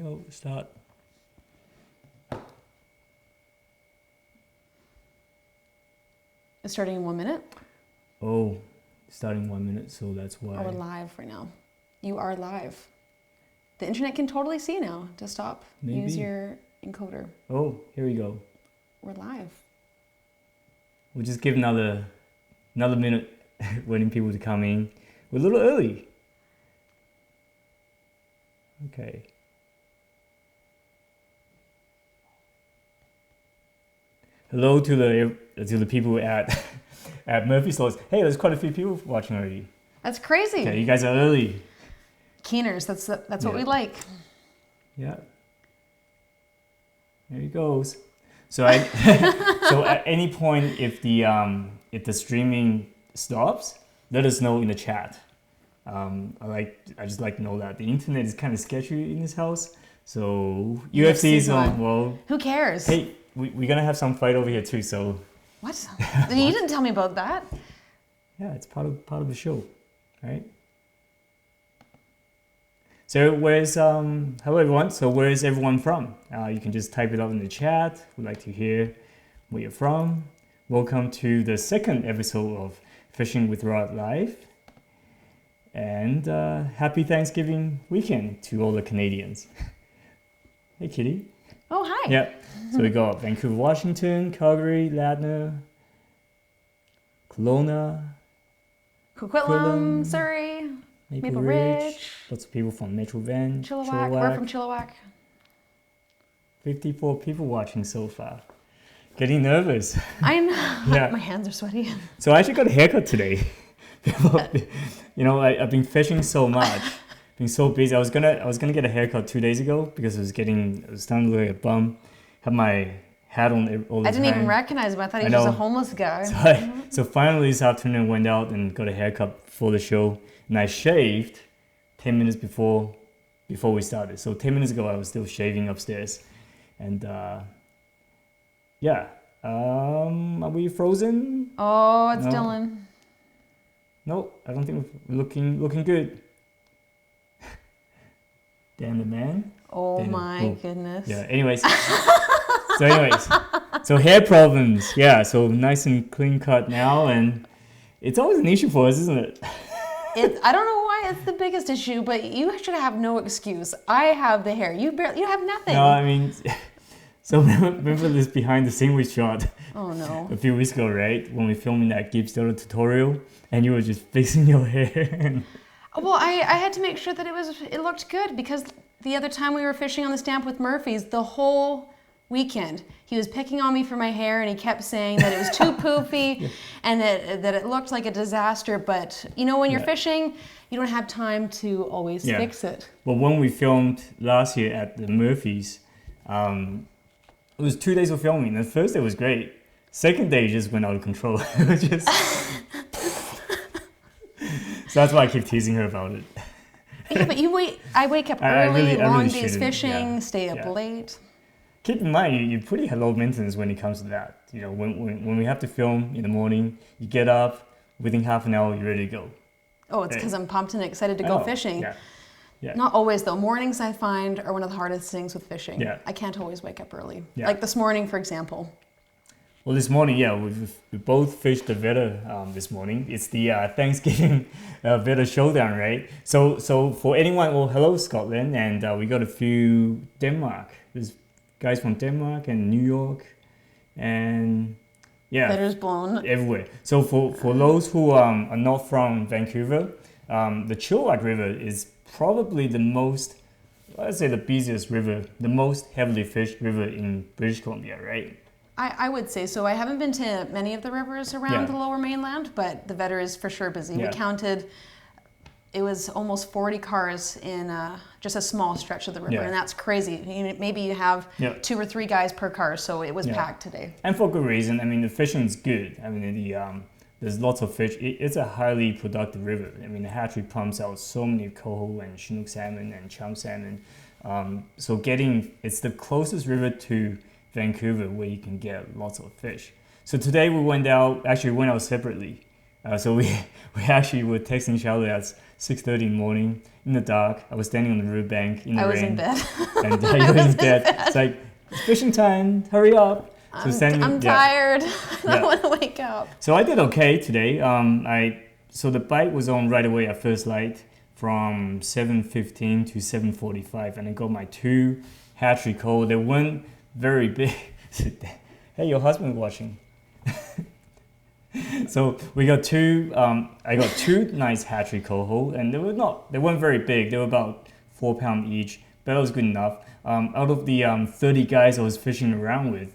go, start. It's starting in 1 minute. Oh, starting 1 minute, so that's why. Oh, we're live right now. You are live. The internet can totally see now to stop. Maybe. Use your encoder. Oh, here we go. We're live. We'll just give another minute waiting people to come in. We're a little early. Okay. Hello to the people at Murphy's Laws. Hey, there's quite a few people watching already. That's crazy. Okay, you guys are early. Keeners, that's what we like. Yeah. There he goes. So so at any point if the streaming stops, let us know in the chat. I just like to know that the internet is kind of sketchy in this house. So UFC is on. Well, who cares? Hey, we're gonna have some fight over here too. So what? You didn't tell me about that. Yeah, it's part of the show, right? So hello everyone. So where is everyone from? You can just type it out in the chat. We'd like to hear where you're from. Welcome to the second episode of Fishing with Rod Live. And happy Thanksgiving weekend to all the Canadians. Hey Kitty. Oh, hi. Yep. So we got Vancouver, Washington, Calgary, Ladner, Kelowna, Coquitlam, Surrey, Maple Ridge. Lots of people from Metro Van, Chilliwack. We're from Chilliwack. 54 people watching so far. Getting nervous. I know. Yeah. My hands are sweaty. So I actually got a haircut today. I've been fishing so much, been so busy. I was gonna get a haircut 2 days ago because I was starting to look like a bum. Had my hat on all the time. I didn't even recognize him. I thought he was just a homeless guy. So finally this afternoon went out and got a haircut for the show, and I shaved 10 minutes before we started. So 10 minutes ago I was still shaving upstairs, and yeah. Are we frozen? Oh, it's Dylan. No, I don't think we're looking good. Damn the man. Oh my goodness. Yeah, anyways. So hair problems. Yeah, so nice and clean cut now, and it's always an issue for us, isn't it? I don't know why it's the biggest issue, but you should have no excuse. I have the hair. You have nothing. No, I mean, so remember this behind the scene we shot a few weeks ago, right? When we filmed that Gibbs Delta tutorial, and you were just fixing your hair. Well, I had to make sure that it looked good, because the other time we were fishing on the Stamp with Murphy's, the whole weekend, he was picking on me for my hair, and he kept saying that it was too poofy and that it looked like a disaster. But when you're fishing, you don't have time to always fix it. Well, when we filmed last year at the Murphy's, it was 2 days of filming. The first day was great. Second day just went out of control. It was just... So that's why I keep teasing her about it. Yeah, but I wake up early, long days fishing, stay up late. Keep in mind, you're pretty low maintenance when it comes to that. When we have to film in the morning, you get up, within half an hour, you're ready to go. Oh, it's because I'm pumped and excited to go fishing. Yeah. Not always, though. Mornings, I find, are one of the hardest things with fishing. Yeah. I can't always wake up early. Yeah. Like this morning, for example. Well, this morning, we both fished the Vedder this morning. It's the Thanksgiving Vedder Showdown, right? So for anyone, hello Scotland, and we got a few Denmark. There's guys from Denmark and New York, and Vedder's blown everywhere. So for those who are not from Vancouver, the Chilliwack River is probably the most, let's say, the busiest river, the most heavily fished river in British Columbia, right? I would say so. I haven't been to many of the rivers around the lower mainland, but the Vedder is for sure busy. We counted, it was almost 40 cars in just a small stretch of the river, and that's crazy. Maybe you have 2 or 3 guys per car, so it was packed today. And for good reason. I mean, the fishing's good. I mean, there's lots of fish. It's a highly productive river. I mean, the hatchery pumps out so many coho and chinook salmon and chum salmon. So it's the closest river to Vancouver where you can get lots of fish. So today we went out separately. So we actually were texting each other 6:30 in the morning in the dark. I was standing on the riverbank in the I was rain. in bed. And you were in bed. It's like, it's fishing time, hurry up. So I'm tired. I don't want to wake up. So I did okay today. So the bite was on right away at first light from 7:15 to 7:45, and I got my 2 hatchery coho. They weren't very big. Hey, your husband's watching. So we got 2. I got 2 nice hatchery coho, and they weren't very big. They were about 4 pounds each, but that was good enough. Out of the 30 guys I was fishing around with,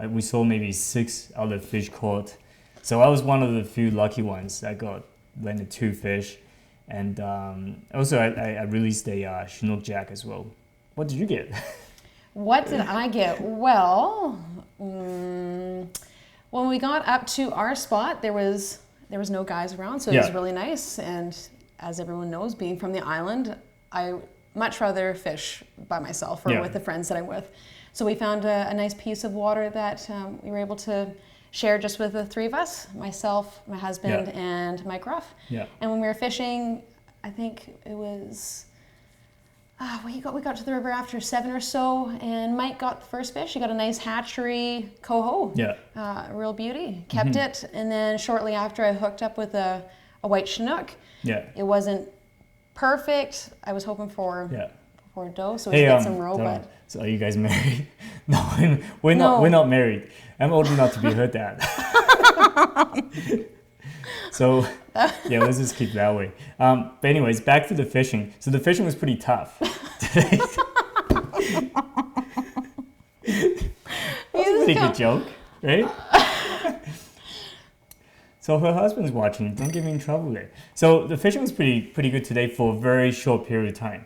we saw maybe 6 other fish caught. So I was one of the few lucky ones that landed 2 fish. And also I released a chinook jack as well. What did you get? What did I get? Well, when we got up to our spot, there was no guys around, so it was really nice. And as everyone knows, being from the island, I much rather fish by myself or with the friends that I'm with. So we found a nice piece of water that we were able to share just with the 3 of us, myself, my husband, and Mike Ruff. Yeah. And when we were fishing, I think it was, we got to the river after 7 or so, and Mike got the first fish. He got a nice hatchery coho, a real beauty. Kept it, and then shortly after I hooked up with a white chinook. Yeah. It wasn't perfect. I was hoping for a doe, so we get some roe, but... So are you guys married? No, we're not married. I'm old enough to be her dad. So let's just keep it that way. But anyways, back to the fishing. So the fishing was pretty tough today. That's a pretty good joke, right? So her husband's watching. Don't get me in trouble there. So the fishing was pretty good today for a very short period of time.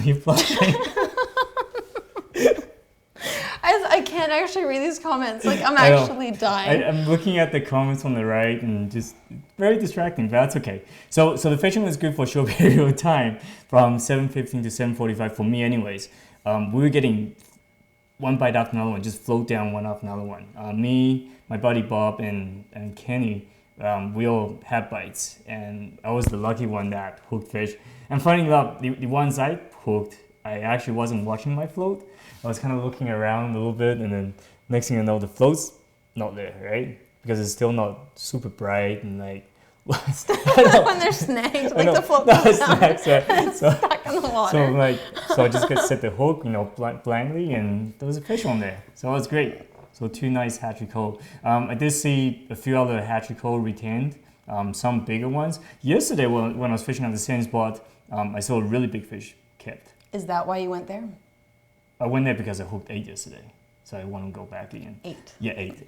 You're blushing. I can't actually read these comments. Like, I'm actually dying. I'm looking at the comments on the right and just very distracting, but that's okay. So the fishing was good for a short period of time, from 7:15 to 7:45 for me anyways. We were getting one bite after another one, just float down one after another one. Me, my buddy Bob, and Kenny, we all had bites, and I was the lucky one that hooked fish. And funny enough, the ones I hooked, I actually wasn't watching my float. I was kind of looking around a little bit, and then next thing I know, the float's not there, right? Because it's still not super bright and like. When they're snagged, like the float goes down. Snags, so stuck in the water. So I just set the hook, blankly, and there was a fish on there. So it was great. So 2 nice hatchery coho. I did see a few other hatchery coho retained, some bigger ones. Yesterday when I was fishing at the same spot, I saw a really big fish kept. Is that why you went there? I went there because I hooked 8 yesterday, so I want to go back again. 8? Yeah, 8.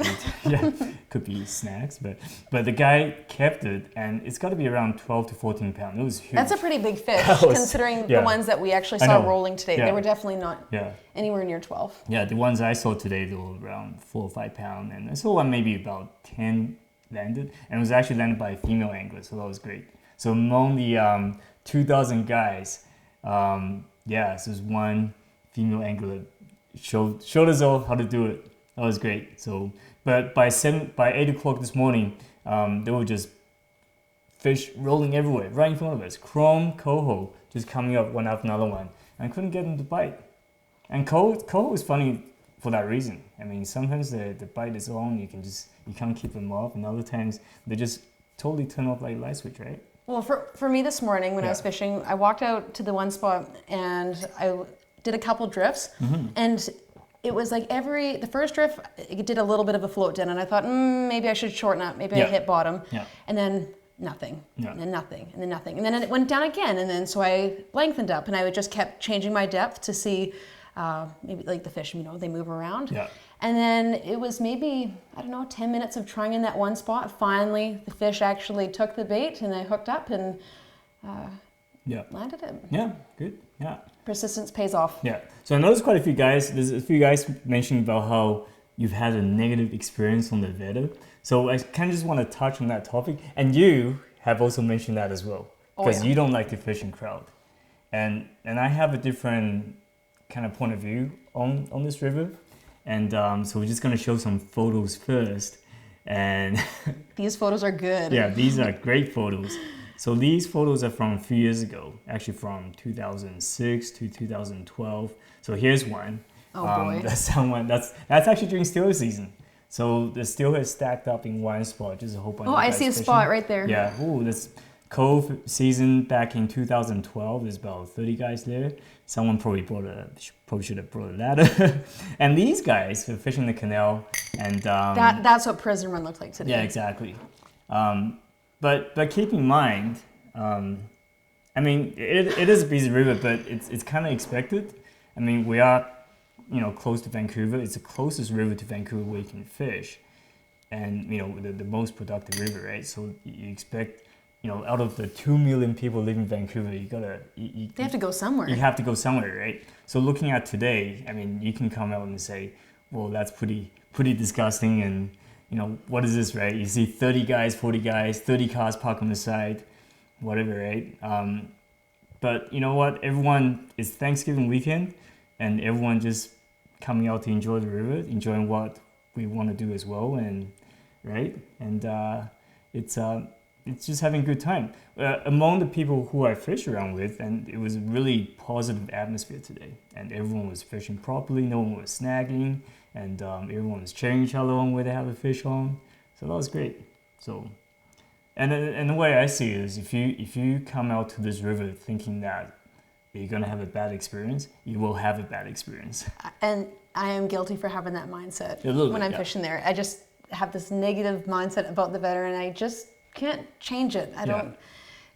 Yeah, could be snacks, but the guy kept it, and it's got to be around 12 to 14 pounds. It was huge. That's a pretty big fish, considering the ones that we actually saw rolling today. They were definitely not anywhere near 12. Yeah, the ones I saw today, they were around 4 or 5 pounds, and I saw one maybe about 10 landed, and it was actually landed by a female angler, so that was great. So among the 2,000 guys, so there's one female angler showed us all how to do it. That was great. So, but by 8 o'clock this morning, there were just fish rolling everywhere, right in front of us. Chrome, coho, just coming up one after another one. And I couldn't get them to bite. And coho is funny for that reason. I mean, sometimes the bite is on, you can't keep them off, and other times they just totally turn off like a light switch, right? Well, for me this morning when I was fishing, I walked out to the one spot and I did a couple drifts, and it was like the first drift, it did a little bit of a float down, and I thought, maybe I should shorten up, maybe I hit bottom, and then nothing, and then nothing, and then nothing, and then it went down again, and then so I lengthened up, and I just kept changing my depth to see maybe like the fish, they move around, and then it was maybe, 10 minutes of trying in that one spot. Finally, the fish actually took the bait, and I hooked up and landed it. Yeah, good. Yeah. Persistence pays off. Yeah. So I noticed quite a few guys. There's a few guys mentioning about how you've had a negative experience on the Vedder. So I kind of just want to touch on that topic. And you have also mentioned that as well, because you don't like to fish in crowd. And I have a different kind of point of view on this river. And so we're just going to show some photos first. And these photos are good. Yeah, these are great photos. So these photos are from a few years ago, actually from 2006 to 2012. So here's one. Oh boy. That's actually during steelhead season. So the steelhead stacked up in one spot, just a whole bunch Oh, of I guys see a fishing. spot right there. Yeah, this coho season back in 2012. There's about 30 guys there. Someone probably should have brought a ladder. And these guys are fishing the canal, and That's what Prison Run looked like today. yeah, exactly. But keep in mind, I mean, it is a busy river, but it's kind of expected. I mean, we are, close to Vancouver. It's the closest river to Vancouver where you can fish, and the most productive river, right? So you expect, out of the 2 million people living in Vancouver, they have to go somewhere. You have to go somewhere, right? So looking at today, I mean, you can come out and say, well, that's pretty disgusting, and what is this, right? You see 30 guys, 40 guys, 30 cars parked on the side, whatever, right? But you know what? It's Thanksgiving weekend, and everyone just coming out to enjoy the river, enjoying what we want to do as well, and right? And it's just having a good time. Among the people who I fish around with, and it was a really positive atmosphere today, and everyone was fishing properly, no one was snagging, and everyone was cheering each other on where they have a fish on. So that was great. So, and the way I see it is, if you come out to this river thinking that you're gonna have a bad experience, you will have a bad experience. And I am guilty for having that mindset when I'm fishing there. I just have this negative mindset about the Vedder, and I just can't change it. I don't.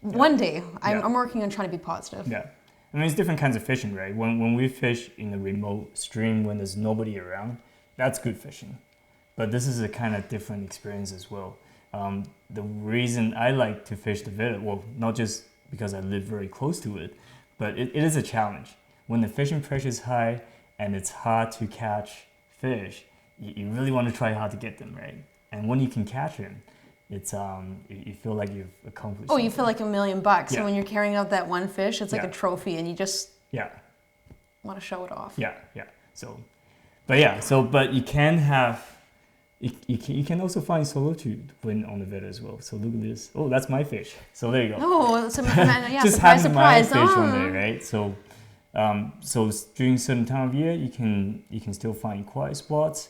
One day, I'm working on trying to be positive. Yeah. I mean, it's different kinds of fishing, right? When we fish in a remote stream when there's nobody around, that's good fishing. But this is a kind of different experience as well. The reason I like to fish the Vedder, well, not just because I live very close to it, but it is a challenge. When the fishing pressure is high and it's hard to catch fish, you really want to try hard to get them, right? And when you can catch them, it's you feel like you've accomplished something. You feel like $1 million. Yeah. So when you're carrying out that one fish, it's like a trophy, and you just want to show it off. Yeah. But you can have, you can also find solitude when on the Vedder as well. So look at this. Oh, that's my fish. So there you go. Oh, Just surprise, having my surprise. fish on there, right? So, so during certain time of year, you can still find quiet spots,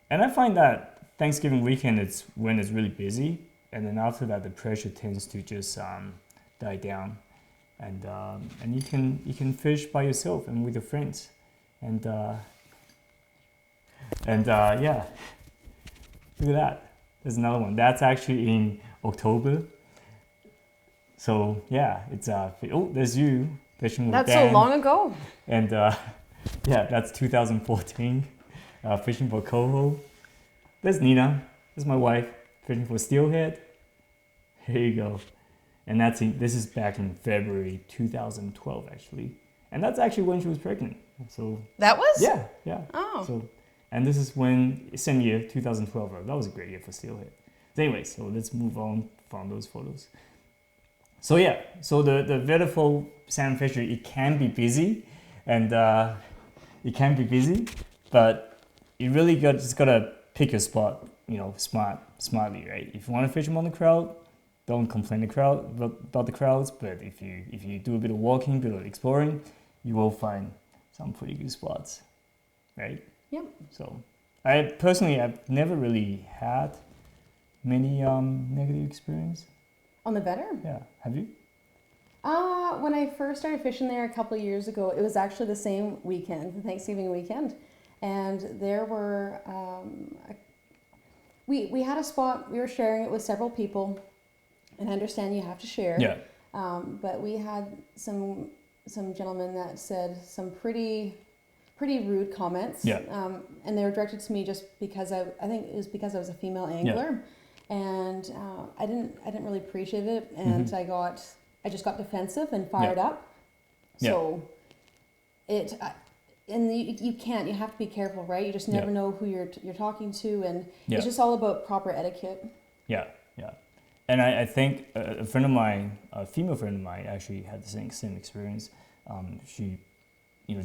and I find that Thanksgiving weekend it's when it's really busy, and then after that the pressure tends to just die down, and you can fish by yourself and with your friends, and yeah, look at that. There's another one. That's actually in October. So yeah, it's there's you fishing with That's Dan. so long ago. And that's 2014, fishing for coho. There's Nina. There's my wife fishing for steelhead. Here you go. And this is back in February 2012 actually, and that's actually when she was pregnant. So that was yeah. Oh. So, and this is same year 2012. That was a great year for steelhead. So anyway, so let's move on from those photos. So yeah, so the vertical salmon fishery, it can be busy, and but you really just gotta pick your spot, smartly, right? If you want to fish among the crowd, don't complain about the crowds. But if you do a bit of walking, a bit of exploring, you will find some pretty good spots, right? Yep. So I've never really had many negative experience. On the Vedder? Yeah. Have you? When I first started fishing there a couple of years ago, it was actually the same weekend, the Thanksgiving weekend. And there were, we had a spot, we were sharing it with several people, and I understand you have to share. Yeah. But we had some gentlemen that said some pretty rude comments. Yeah. And they were directed to me just because I think it was because I was a female angler. Yeah. And I didn't really appreciate it, and I just got defensive and fired up. So you have to be careful, right? You just never know who you're talking to, and it's just all about proper etiquette. Yeah. And I think a friend of mine, a female friend of mine, actually had the same experience. She,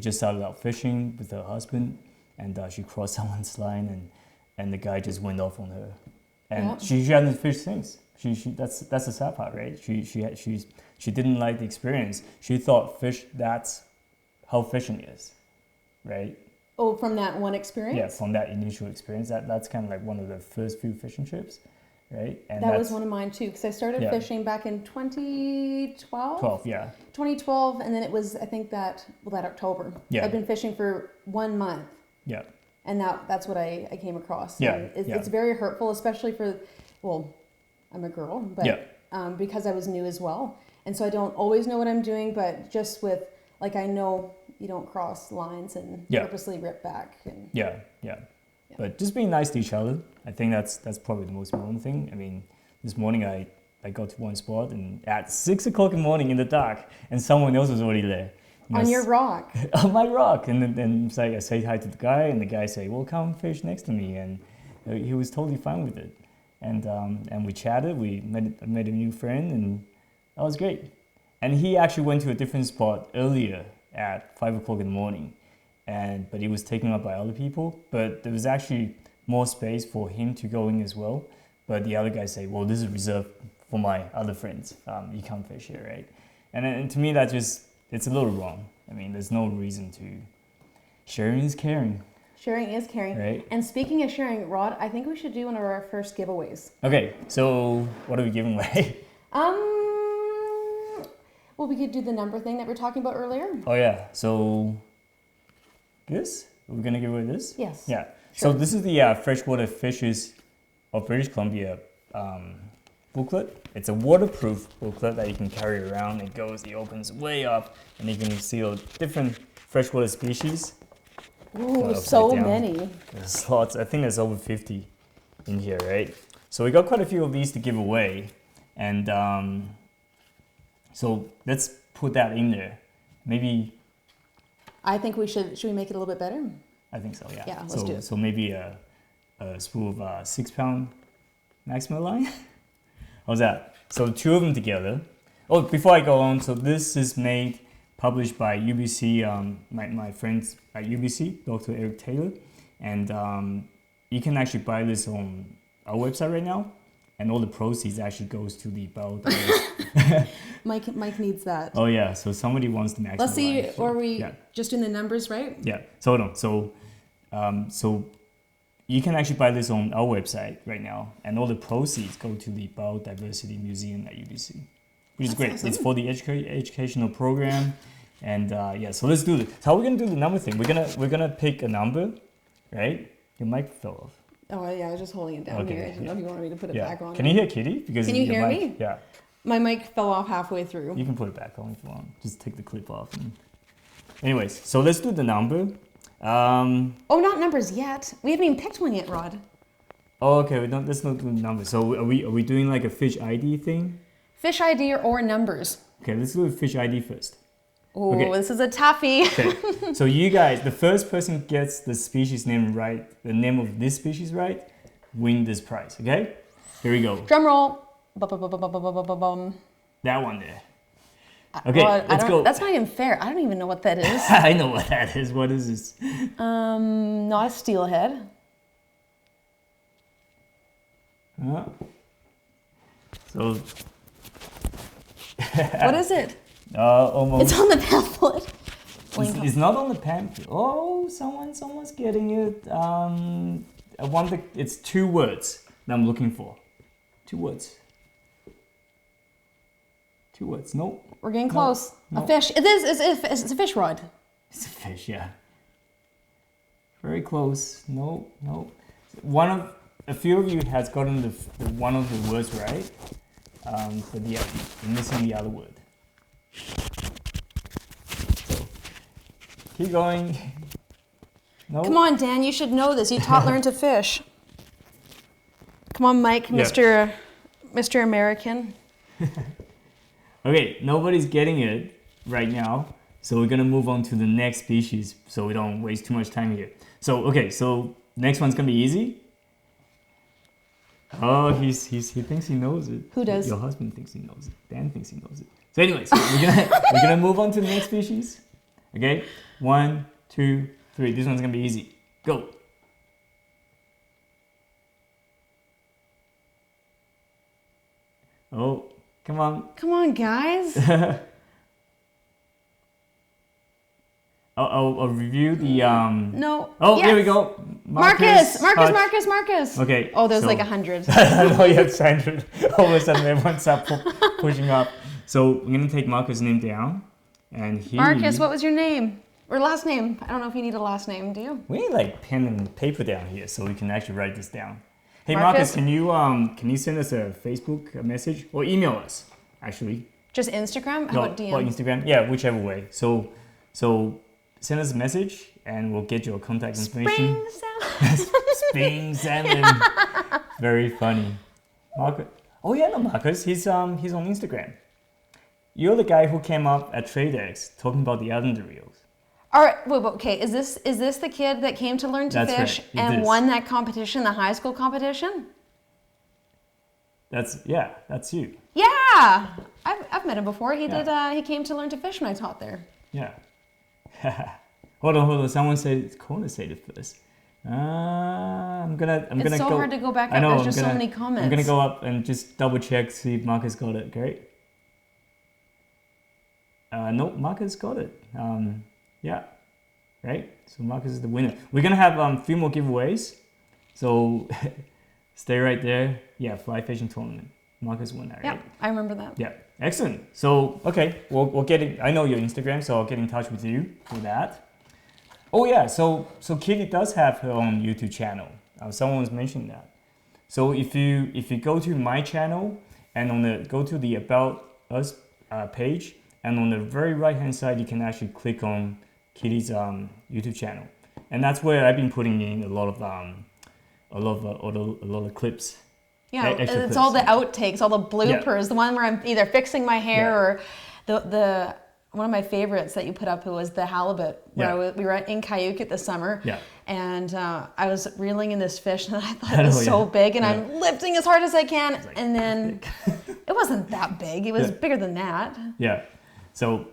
just started out fishing with her husband, and she crossed someone's line, and the guy just went off on her. and Yep. she hadn't fished since. That's the sad part, right? She didn't like the experience. She thought that's how fishing is, right? Oh, from that one experience? Yeah, from that initial experience, that's kind of like one of the first few fishing trips, right? And That was one of mine too, because I started Yeah. fishing back in 2012. 12, yeah. 2012, and then it was, I think that October. Yeah. I'd been fishing for 1 month, Yeah. and that's what I came across. Yeah, And yeah. it's very hurtful, especially for, well, I'm a girl, but Yeah. because I was new as well. And so I don't always know what I'm doing, but just with, like, I know you don't cross lines and Yeah. purposely rip back. And Yeah. But just being nice to each other, I think that's probably the most important thing. I mean, this morning I got to one spot and at 6 o'clock in the morning in the dark, and someone else was already there. on your rock. On my rock, and then it's like I say hi to the guy, and the guy say, "Well, come fish next to me," and he was totally fine with it. And we chatted, we made a new friend, and that was great. And he actually went to a different spot earlier at 5 o'clock in the morning, but it was taken up by other people. But there was actually more space for him to go in as well. But the other guy say, "Well, this is reserved for my other friends. You can't fish here, right?" And to me, it's a little wrong. I mean, there's no reason to. Sharing is caring. Sharing is caring. Right. And speaking of sharing, Rod, I think we should do one of our first giveaways. Okay, so what are we giving away? Well, we could do the number thing that we were talking about earlier. Oh yeah, so this? We're gonna give away this? Yes. Yeah. Sure. So this is the Freshwater Fishes of British Columbia booklet. It's a waterproof booklet that you can carry around. It opens way up, and you can see all different freshwater species. Ooh, Upside so down. many. There's lots. I think there's over 50 in here, right? So we got quite a few of these to give away, and so let's put that in there. Maybe I think we should we make it a little bit better? I think so. Yeah. Yeah, let's do it. So maybe a spool of 6 pound maximum line. How's that? So 2 of them together. Oh, before I go on, so this is published by UBC, my friends at UBC, Dr. Eric Taylor, and you can actually buy this on our website right now, and all the proceeds actually goes to the biodiversity. Mike needs that. Oh yeah, so somebody wants the maximum. Let's see, line, so, are we yeah. just doing the numbers right? Yeah. So hold on. So you can actually buy this on our website right now, and all the proceeds go to the Biodiversity Museum at UBC, which is great. awesome. It's for the educational program, and yeah. So let's do this. So how we're gonna do the number thing? We're gonna pick a number, right? Your mic fell off. Oh yeah, I was just holding it down Okay, here. I didn't know if you wanted me to put it Yeah. back on. Can you hear Kitty? Because Can you your hear mic- me? Yeah. My mic fell off halfway through. You can put it back on if you want. Just take the clip off. Anyways, so let's do the number. Oh, not numbers yet. We haven't even picked one yet, Rod. Oh, okay. Let's not do the number. So are we doing like a fish ID thing? Fish ID or numbers. Okay, let's do a fish ID first. Oh, Okay. this is a toughie. Okay, so you guys, the first person gets the species name right, the name of this species right, win this prize. Okay, here we go. Drum roll. Bum. That one there. Okay, Rod, let's go. That's not even fair. I don't even know what that is. I know what that is. What is this? Not a steelhead. So. What is it? Almost. It's on the pamphlet. It's not on the pamphlet. Oh, someone's getting it. I want it's 2 words that I'm looking for. 2 words. 2 words. Nope. We're getting close. No. A fish. It is. It's a fish rod. It's a fish, yeah. Very close. No. A few of you has gotten the one of the words right, but you're missing the other word. So keep going. No. Come on, Dan. You should know this. You taught learn to fish. Come on, Mike, Yeah. Mr. American. Okay, nobody's getting it right now, so we're gonna move on to the next species, so we don't waste too much time here. So next one's gonna be easy. Oh, he thinks he knows it. Who does? Your husband thinks he knows it. Dan thinks he knows it. So anyways, we're gonna move on to the next species. Okay, 1, 2, 3. This one's gonna be easy. Go. Oh, come on. Come on, guys. I'll review the No. Oh, Yes. here we go. Marcus. Touch. Okay. Oh, there's so- like 100. I know you have 100. All of a sudden, everyone's up pushing up. So we're gonna take Marcus' name down, and he. Marcus, what was your name? Or last name? I don't know if you need a last name, do you? We need like pen and paper down here so we can actually write this down. Hey Marcus? Marcus, can you send us a Facebook message or email us? Actually, Just Instagram? How about DM? or Instagram. Yeah, whichever way. So send us a message and we'll get your contact information. Spring salmon. Spring salmon. Very funny. Marcus. Oh yeah, no, Marcus. He's on Instagram. You're the guy who came up at TradeX talking about the Islander reels. All right, wait, okay. Is this the kid that came to learn to That's fish right, it and is. won that competition, the high school competition? That's you. Yeah, I've met him before. He did. He came to learn to fish when I taught there. Yeah. Hold on. Someone said Kona said it first. I'm gonna It's so go. hard to go back up. I know. There's just so many comments. I'm gonna go up and just double check, see if Marcus got it. Great. Nope, Marcus got it. Yeah. Right. So Marcus is the winner. We're gonna have a few more giveaways. So stay right there. Yeah, fly fishing tournament. Marcus won that. Yeah, Right? I remember that. Yeah, excellent. So, okay, we'll get it. I know your Instagram, so I'll get in touch with you for that. Oh yeah, so Kitty does have her own YouTube channel. Someone was mentioning that. So if you go to my channel and go to the About Us page, and on the very right hand side, you can actually click on Kitty's YouTube channel, and that's where I've been putting in a lot of clips. Yeah, Extra it's clips. all the outtakes, all the bloopers. The one where I'm either fixing my hair or the one of my favorites that you put up was the halibut. Where we were in Chilliwack this summer, and I was reeling in this fish, and I thought it was so big, and I'm lifting as hard as I can, and then it wasn't that big. It was bigger than that. Yeah, so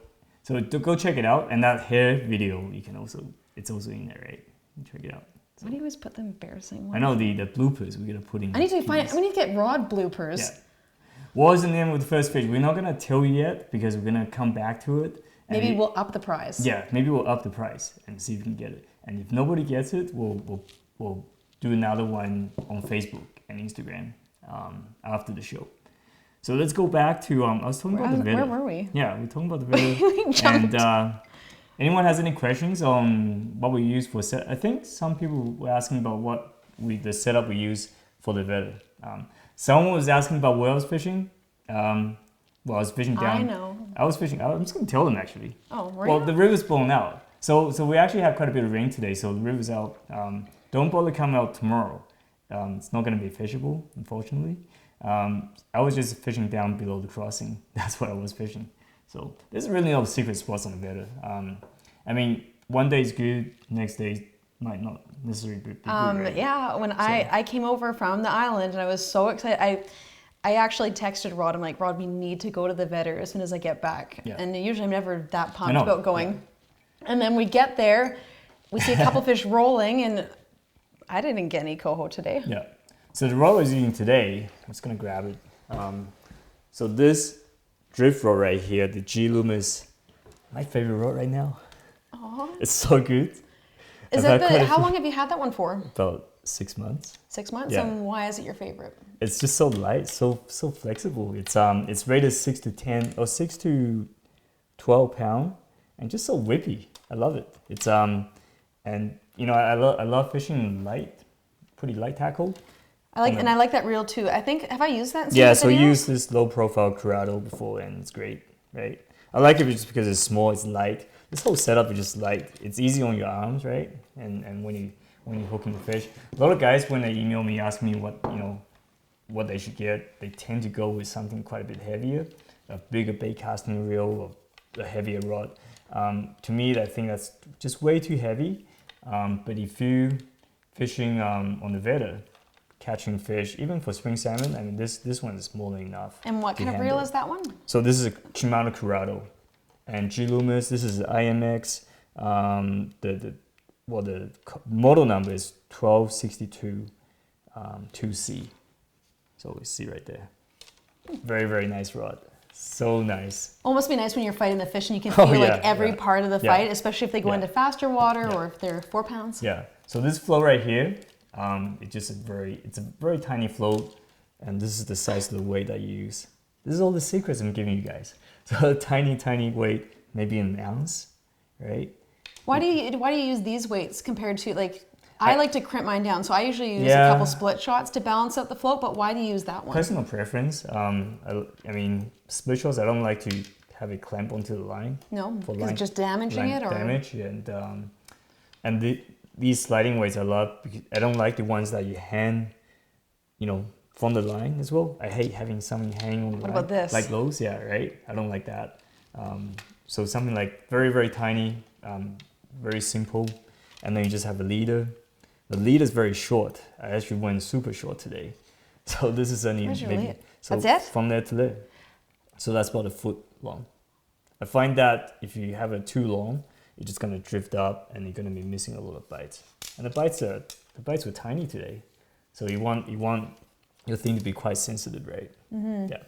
go check it out, and that hair video it's also in there, right? Check it out. Why do you always put the embarrassing ones? I know the bloopers we're gonna put in. I need to get Rod bloopers. Yeah. What was the name of the first fish? We're not gonna tell you yet because we're gonna come back to it. Maybe we'll up the price. Yeah, maybe we'll up the price and see if we can get it. And if nobody gets it, we'll do another one on Facebook and Instagram after the show. So let's go back to I was talking about the Vedder. Where were we? Yeah, we're talking about the Vedder. And anyone has any questions on what we use for set? I think some people were asking about the setup we use for the Vedder. Someone was asking about where I was fishing. Well, I was fishing down. I know. I was fishing. I'm just gonna tell them actually. Oh, Well, the river's blown out. So we actually have quite a bit of rain today. So the river's out. Don't bother coming out tomorrow. It's not gonna be fishable, unfortunately. I was just fishing down below the crossing. That's what I was fishing. So there's really no secret spots on the Vedder. I mean, one day is good, next day might not necessarily be good. Right? Yeah, when I came over from the island and I was so excited, I actually texted Rod. I'm like, Rod, we need to go to the Vedder as soon as I get back. Yeah. And usually I'm never that pumped about going. Yeah. And then we get there, we see a couple fish rolling, and I didn't get any coho today. Yeah. So the rod I was using today, I'm just gonna grab it. So this drift rod right here, the G Loomis, my favorite rod right now. Aww. It's so good. How long have you had that one for? About 6 months. 6 months? Yeah. And why is it your favorite? It's just so light, so flexible. It's rated 6 to 10 or 6 to 12 pound, and just so whippy. I love it. It's and I love fishing light, pretty light tackle. I like that reel too. I think, have I used that? Yeah, so I used this low profile Corrado before, and it's great, right? I like it just because it's small, it's light. This whole setup is just light. It's easy on your arms, right? And when you're hooking the fish, a lot of guys when they email me ask me what they should get, they tend to go with something quite a bit heavier, a bigger bait casting reel or a heavier rod. To me, I think that's just way too heavy. But if you fishing on the Vedder, catching fish, even for spring salmon, I mean this one is more than enough. And what kind of reel is that one? So this is a Shimano Corrado, and G Loomis. This is IMX. The model number is 1262 2C. So we see right there. Very, very nice rod. So nice. It must be nice when you're fighting the fish and you can feel like every part of the Yeah. fight, especially if they go into faster water or if they're 4 pounds. Yeah. So this float right here, it's a very tiny float, and this is the size of the weight that you use. This is all the secrets I'm giving you guys. So a tiny weight, maybe an ounce, right? Why do you use these weights compared to like? I like to crimp mine down, so I usually use a couple split shots to balance out the float. But why do you use that one? Personal preference. I mean, split shots. I don't like to have it clamp onto the line. No, because it's just damaging it, or damage. These sliding weights I love because I don't like the ones that you hang, from the line as well. I hate having something hanging on the line. What about this? Like those, yeah, right. I don't like that. So something like very, very tiny, very simple, and then you just have a leader. The lead is very short. I actually went super short today. So this is only maybe... So that's it? From there to there. So that's about a foot long. I find that if you have it too long, you're just gonna drift up and you're gonna be missing a lot of bites. And the bites were tiny today. So you want your thing to be quite sensitive, right? Mm-hmm. Yeah.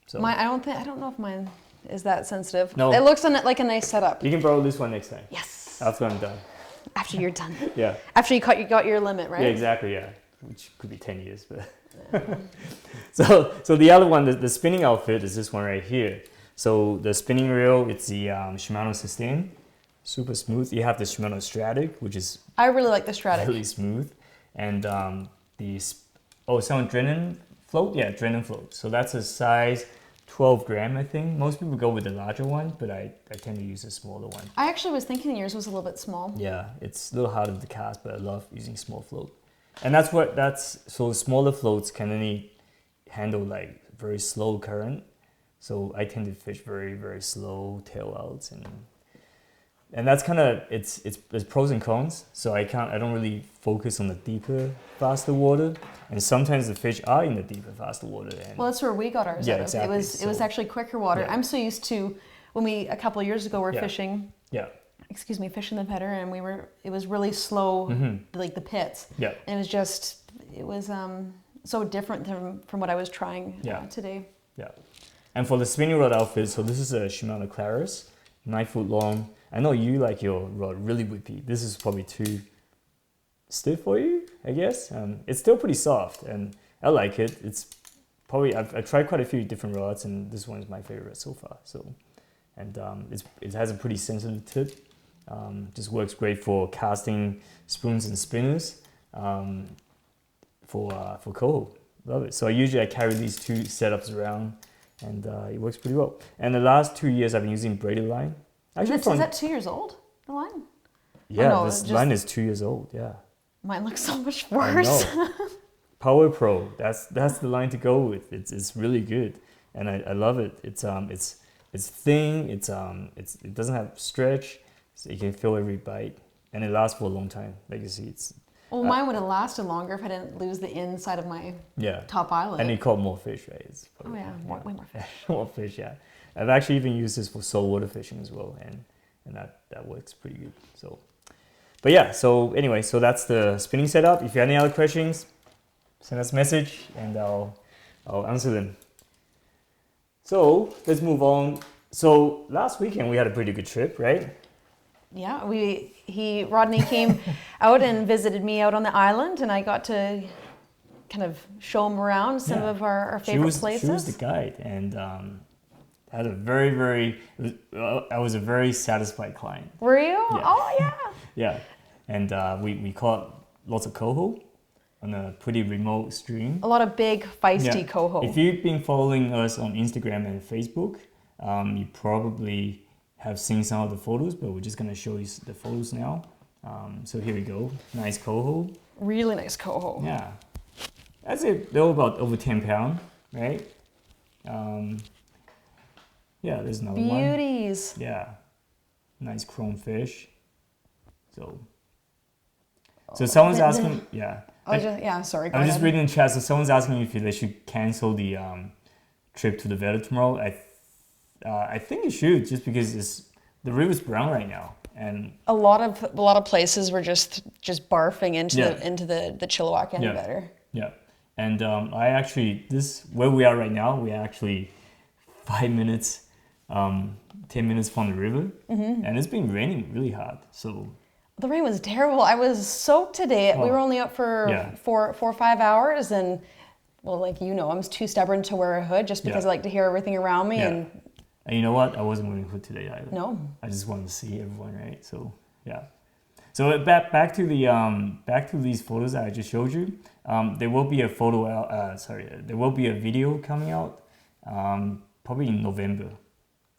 So I don't know if mine is that sensitive. No. It looks like a nice setup. You can borrow this one next time. Yes. After I'm done. After you're done. Yeah. After you got your limit, right? Yeah, exactly. Yeah, which could be 10 years, but. So the other one, the spinning outfit is this one right here. So the spinning reel, it's the Shimano Sustain, super smooth. You have the Shimano Stratic, which is I really like the Stratic. really smooth, and some Drennan float. Yeah, Drennan float. So that's a size 12 gram, I think. Most people go with the larger one, but I tend to use a smaller one. I actually was thinking yours was a little bit small. Yeah, it's a little harder to cast, but I love using small float. And so smaller floats can only handle like very slow current. So I tend to fish very, very slow tail outs, and that's kind of it's pros and cons. So I don't really focus on the deeper, faster water. And sometimes the fish are in the deeper, faster water. And well, that's where we got ours. Yeah, out of. exactly. It was actually quicker water. Yeah. I'm so used to when we a couple of years ago were fishing. Yeah. Fishing the Vedder, and it was really slow, like the pits. Yeah. And it was so different from what I was trying today. Yeah. And for the spinning rod outfit, so this is a Shimano Claris, 9 foot long. I know you like your rod really whippy. This is probably too stiff for you, I guess. It's still pretty soft, and I like it. It's probably I've tried quite a few different rods, and this one is my favorite so far. So, and it has a pretty sensitive tip. Just works great for casting spoons and spinners. For coho, love it. So I carry these two setups around, and it works pretty well. And the last 2 years I've been using braided line. Actually, is that 2 years old? The line? Yeah, no, this line is 2 years old. Yeah. Mine looks so much worse. I know. Power Pro. That's the line to go with. It's really good, and I love it. It's thin. It doesn't have stretch, so you can feel every bite, and it lasts for a long time. Like you see, well, mine would have lasted longer if I didn't lose the inside of my top eyelid. And you caught more fish, right? Way more fish. More fish, yeah. I've actually even used this for saltwater fishing as well, and that works pretty good. So, but yeah. So anyway, so that's the spinning setup. If you have any other questions, send us a message, and I'll answer them. So let's move on. So last weekend we had a pretty good trip, right? Yeah, Rodney came out and visited me out on the island, and I got to kind of show him around some of our favorite places. She was the guide, and had a very, I was a very satisfied client. Were you? Yeah. Oh, yeah. Yeah, and we caught lots of coho on a pretty remote stream. A lot of big, feisty coho. If you've been following us on Instagram and Facebook, you probably have seen some of the photos, but we're just going to show you the photos now. So here we go. Nice coho. Really nice coho. Yeah. I'd say they're about over 10 pounds, right? Yeah, there's another one. Beauties. Yeah. Nice chrome fish. So someone's asking, sorry. I'm just reading in chat. So someone's asking if they should cancel the trip to the Vedder tomorrow. I think you should, just because the river's brown right now, and a lot of places were just barfing into the Chilliwack and Vedder. Yeah, And where we are right now, we are actually 5 minutes, 10 minutes from the river, and it's been raining really hard. So the rain was terrible. I was soaked today. We were only up for 4 or 5 hours, and well, like I'm too stubborn to wear a hood just because I like to hear everything around me. And you know what? I wasn't wearing a hood today either. No. I just wanted to see everyone, right? So yeah. So back to these photos that I just showed you. There will be a there will be a video coming out probably in November,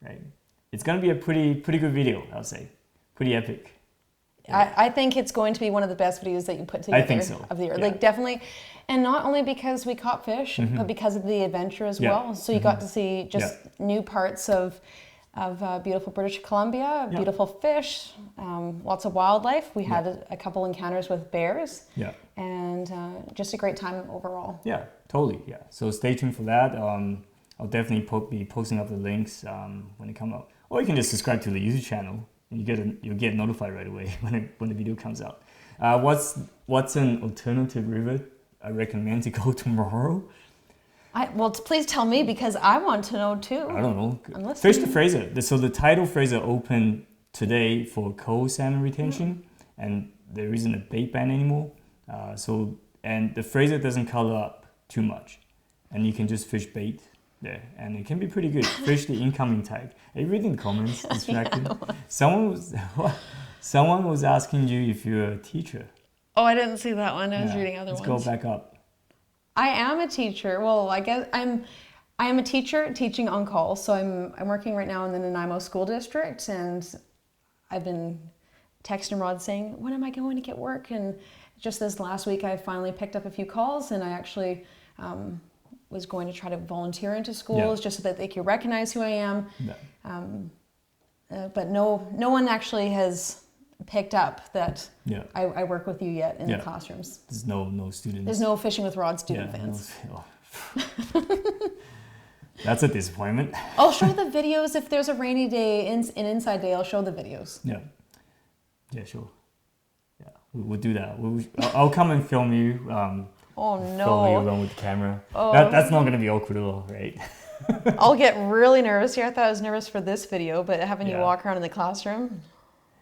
right? It's gonna be a pretty good video, I'll say, pretty epic. Yeah. I think it's going to be one of the best videos that you put together. I think so. Of the year, Yeah. like definitely, and not only because we caught fish, but because of the adventure as well. So you got to see just new parts of beautiful British Columbia, beautiful fish, lots of wildlife. We had a couple encounters with bears, and just a great time overall. Yeah, totally. Yeah. So stay tuned for that. I'll definitely be posting up the links when they come out, or you can just subscribe to the YouTube channel. You'll get notified right away when the video comes out. What's an alternative river I recommend to go tomorrow? Well, please tell me because I want to know too. I don't know. Fish the Fraser. So the tidal Fraser opened today for coho salmon retention, and there isn't a bait ban anymore. And the Fraser doesn't color up too much, and you can just fish bait there, and it can be pretty good. Fish the incoming tag. Are you reading the comments? Distracted. Someone was asking you if you're a teacher. Oh, I didn't see that one. I was reading other ones. Let's go back up. I am a teacher. Well, I guess I am a teacher teaching on call. So I'm working right now in the Nanaimo School District, and I've been texting Rod saying, when am I going to get work? And just this last week, I finally picked up a few calls, and I actually was going to try to volunteer into schools just so that they could recognize who I am. But no one actually has picked up that I work with you yet in the classrooms. There's no students. There's no Fishing with Rod student fans. That's a disappointment. I'll show the videos if there's a rainy day, an inside day. I'll show the videos. Yeah, sure. Yeah, we'll do that. I'll come and film you. Oh no! Film you along with the camera. That's not going to be awkward at all, right? I'll get really nervous here. I thought I was nervous for this video, but having you walk around in the classroom.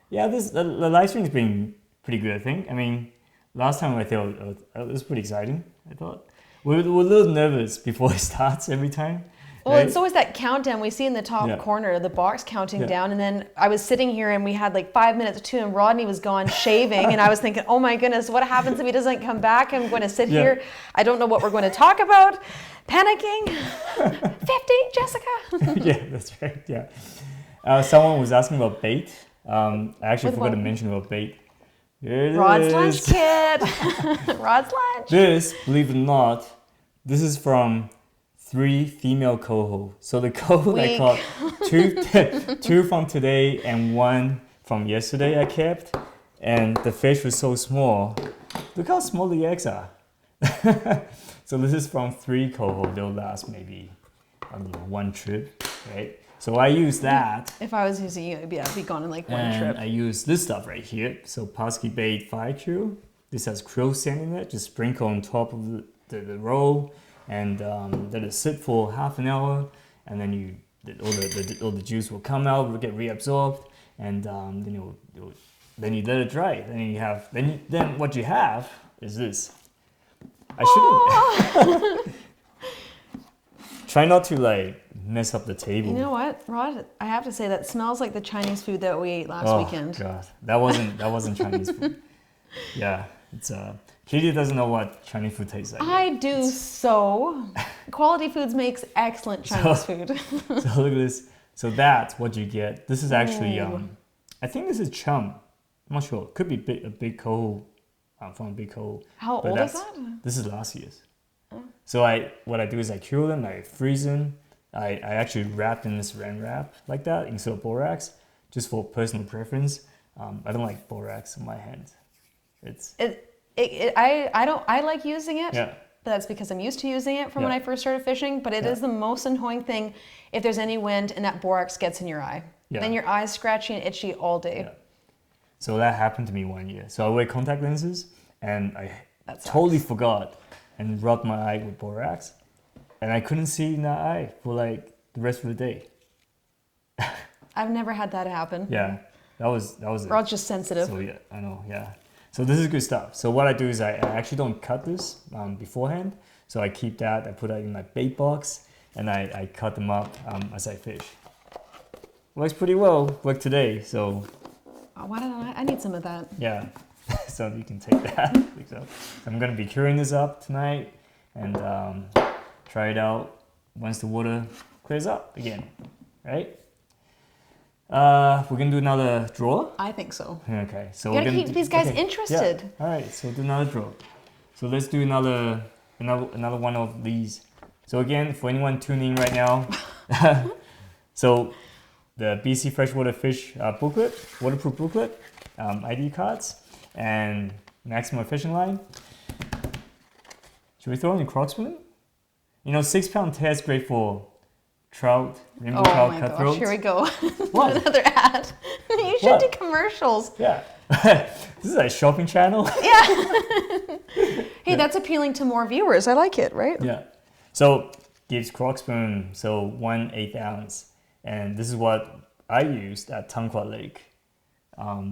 Yeah, the live stream's been pretty good, I think. I mean, last time I thought it was pretty exciting. I thought we're a little nervous before it starts every time. Well, it's always that countdown we see in the top corner, the box counting down. And then I was sitting here and we had like 5 minutes to, and Rodney was gone shaving. And I was thinking, oh my goodness, what happens if he doesn't come back? I'm going to sit here. I don't know what we're going to talk about. Panicking. 50, Jessica. Yeah, that's right. Yeah. Someone was asking about bait. I actually forgot to mention about bait. Rod's lunch kit. Rod's lunch. This, believe it or not, this is from 3 female coho. So the coho I caught, two from today and 1 from yesterday I kept, and the fish was so small. Look how small the eggs are. So this is from 3 coho. They'll last maybe, I don't know, 1 trip, right? So I use that. If I was using you, I'd be gone in like 1 trip. I use this stuff right here. So Pasky Bait 5 Q. This has krill sand in it. Just sprinkle on top of the roll, and let it sit for half an hour, and then all the juice will come out, will get reabsorbed, and then you let it dry. Then what you have is this. I shouldn't. Try not to like mess up the table. You know what, Rod? I have to say that smells like the Chinese food that we ate last weekend. Oh God, that wasn't Chinese food. Yeah, it's Katie doesn't know what Chinese food tastes like. I do so. Quality Foods makes excellent Chinese food. So look at this. So that's what you get. This is actually, I think this is chum. I'm not sure. Could be a big coho from a big coho. How old is that? This is last year's. So what I do is I cure them, I freeze them. I actually wrap in this Saran wrap like that instead of borax, just for personal preference. I don't like borax on my hands. I like using it, but that's because I'm used to using it from when I first started fishing, but it is the most annoying thing if there's any wind and that borax gets in your eye. Then your eye's scratchy and itchy all day. So that happened to me one year. So I wear contact lenses, and I totally forgot and rubbed my eye with borax, and I couldn't see in that eye for like the rest of the day. I've never had that happen. Yeah, that was it. We're all just sensitive. So yeah, I know, yeah. So this is good stuff. So what I do is I actually don't cut this beforehand. So I keep that, I put that in my bait box, and I cut them up as I fish. Works pretty well, worked today, so. Oh, why don't I need some of that. Yeah, so you can take that. So I'm gonna be curing this up tonight and try it out once the water clears up again, right? We're gonna do another draw. I think so. Okay, so You gotta keep these guys interested. Yeah. All right, so do another draw. So let's do another one of these. So again, for anyone tuning in right now, so the BC Freshwater Fish booklet, waterproof booklet, ID cards, and maximum fishing line. Should we throw in the crock spoon? You know, 6-pound test great for trout, rainbow trout, my cutthroats. gosh, here we go. What? Another ad. You should do commercials. Yeah. This is a shopping channel. Yeah. Hey, that's appealing to more viewers. I like it, right? Yeah. So gives crock spoon, so 1/8 ounce. And this is what I used at Tanqua Lake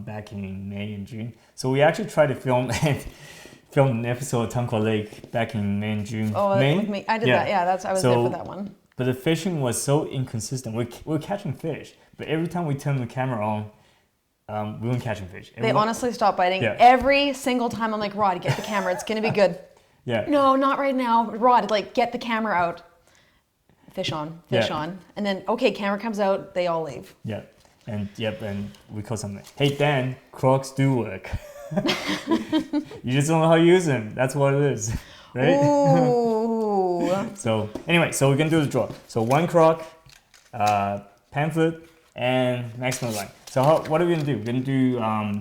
back in May and June. So we actually tried to film an episode of Tanqua Lake back in May and June. Oh, May? with me. I did that. Yeah, I was there for that one. But the fishing was so inconsistent. We're catching fish, but every time we turned the camera on, we weren't catching fish. They honestly stopped biting. Yeah. Every single time I'm like, Rod, get the camera. It's going to be good. Yeah. No, not right now. Rod, like, get the camera out. Fish on. And then, okay, camera comes out, they all leave. Yeah. And we call something. Hey, Dan, crocs do work. You just don't know how to use them. That's what it is. Right? Ooh. So anyway, so we're gonna do the draw. So 1 croc, pamphlet, and maximum line. So what are we gonna do? We're gonna do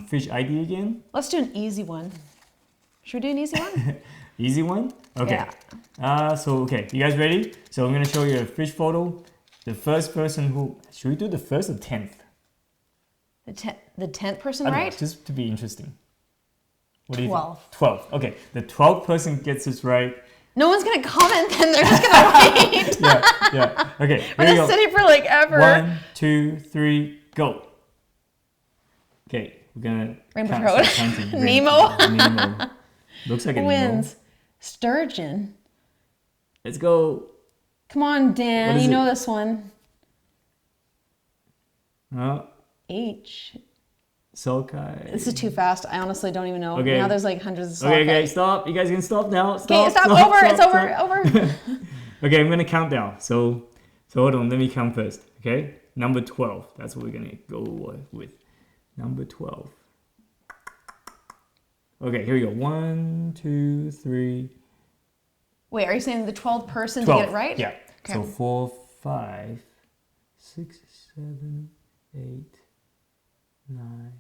fish ID again. Let's do an easy one. Should we do an easy one? Easy one? Okay. Yeah. Okay, you guys ready? So I'm gonna show you a fish photo. The first person who, should we do the first or 10th? The 10th person, I don't know, right? just to be interesting. What do you 12. think? 12. Okay, the 12th person gets this right. No one's gonna comment, then they're just gonna wait. Yeah. Okay, We're here we just go. sitting for like ever. 1, 2, 3, go. Okay, we're gonna Rainbow count- trout. start counting. Nemo. Nemo. Looks like a Wins. Nemo. Sturgeon. Let's go. Come on, Dan. What is You know it? this one. H. Sockeye. This is too fast. I honestly don't even know. Okay. Now there's like hundreds of sockeye. Okay, stop. You guys can stop now. Okay, Stop. stop. Over. It's stop. over. Okay, I'm gonna count down. So hold on. Let me count first. Okay, number 12. That's what we're gonna go with. Number 12. Okay, here we go. 1, 2, 3. Wait, are you saying the 12th person 12. to get it right? Yeah. Okay. So 4, 5, 6, 7, 8, 9,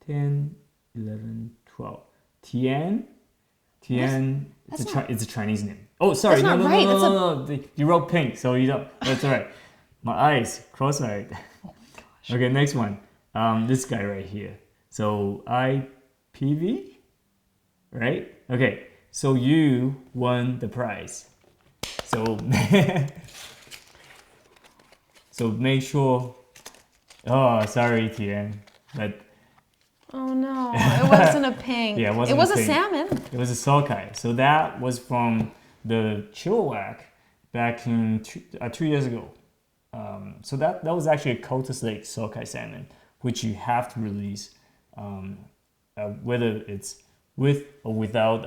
10, 11, 12. Tian. It's a Chinese name. Oh, sorry. That's not right. No. You wrote pink, so you don't. That's all right. My eyes, cross-eyed. Oh my gosh. Okay, next one. This guy right here. So IPV, right? Okay, so you won the prize. So make sure. Oh, sorry, Tian, but. Oh no, it wasn't a pink. Yeah, it was a pink. salmon. It was a sockeye. So that was from the Chilliwack back in 2 years ago. So that was actually a Cultus Lake sockeye salmon, which you have to release, whether it's with or without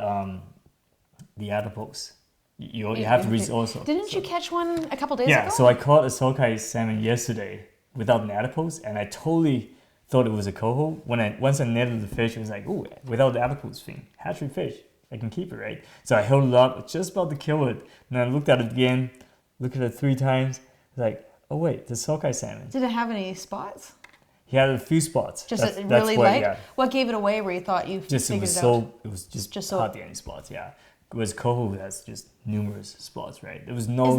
the adipose. You have to release also. Didn't you catch one a couple days ago? Yeah, so I caught a sockeye salmon yesterday without an adipose, and I totally thought it was a coho. Once I netted the fish, it was like, ooh, without the adipose thing, hatchery fish, I can keep it, right? So I held it up, just about to kill it, and I looked at it again, looked at it 3 times, like, oh wait, the sockeye salmon. Did it have any spots? He had a few spots. Just That's really what, light? yeah. What gave it away where you thought you Just it figured was it so out? it was just so- hardly any spots, yeah. Whereas coho has just numerous spots, right? There was no.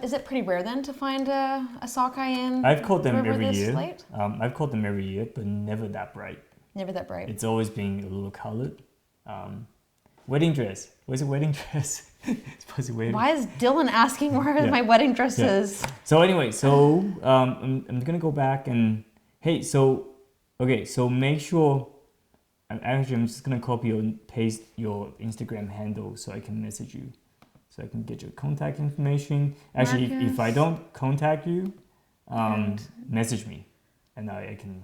Is it pretty rare then to find a sockeye in? I've caught them river every this year. late? I've caught them every year, but never that bright. Never that bright. It's always been a little colored. wedding dress. Where's the wedding dress? It's supposed to be wedding. Why is Dylan asking where Yeah. my wedding dress Yeah. is? So anyway, I'm gonna go back and hey, so make sure. I'm just gonna copy and paste your Instagram handle so I can message you, so I can get your contact information. Actually, if I don't contact you, message me, and I can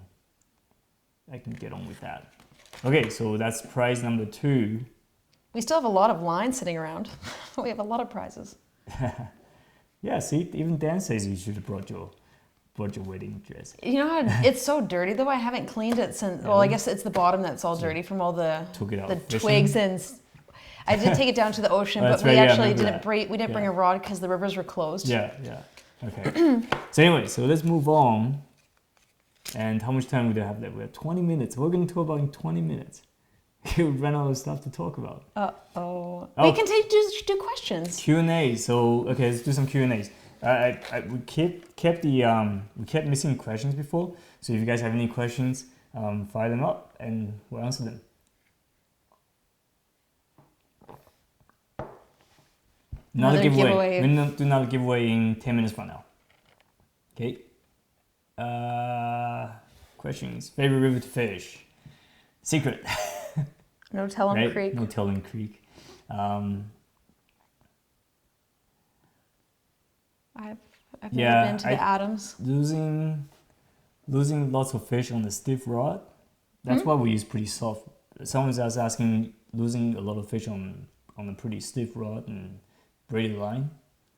get on with that. Okay, so that's prize number 2. We still have a lot of lines sitting around. We have a lot of prizes. Yeah, see, even Dan says you should have brought your wedding dress. You know how it's so dirty though? I haven't cleaned it since. Well, I guess it's the bottom that's all dirty from all the twigs and. I did take it down to the ocean, but we actually didn't bring. We didn't bring a rod because the rivers were closed. Yeah. Okay. So anyway, so let's move on. And how much time we do have left? We have 20 minutes. We're going to talk about in 20 minutes. We ran out of stuff to talk about. We can just do questions. Q&A. So okay, let's do some Q&As. We kept missing questions before. So if you guys have any questions, fire them up and we'll answer them. Another giveaway. We'll do another giveaway in 10 minutes from now. Okay. Questions. Favorite river to fish? Secret. No telling creek. No telling creek. I've never been to the Adams. Losing lots of fish on the stiff rod. That's why we use pretty soft. Someone else asking losing a lot of fish on a pretty stiff rod and braided line.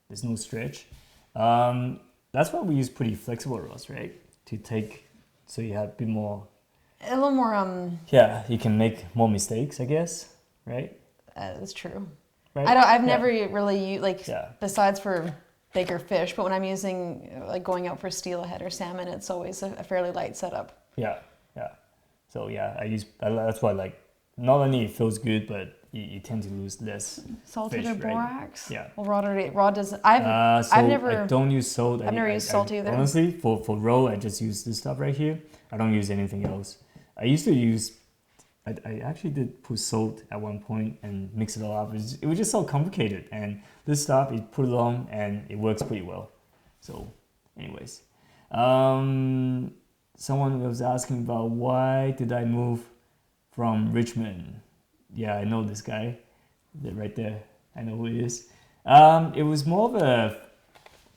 There's no stretch. That's why we use pretty flexible rods, right? To take, so you have a bit more. A little more. Yeah, you can make more mistakes, I guess, right? That's true. Right? I've never really used besides for bigger fish, but when I'm using going out for steelhead or salmon, it's always a fairly light setup. Yeah. So that's why not only it feels good, but you tend to lose less salted fish, or borax. Right? Yeah. Well, rod doesn't. I've never. I don't use salt. I've never used salt either. Honestly, for roe, I just use this stuff right here. I don't use anything else. I used to use. I actually did put salt at one point and mix it all up. It was just so complicated. And this stuff, you put it on and it works pretty well. So, anyways, someone was asking about why did I move from Richmond. Yeah, I know this guy. Right there. I know who he is. It was more of a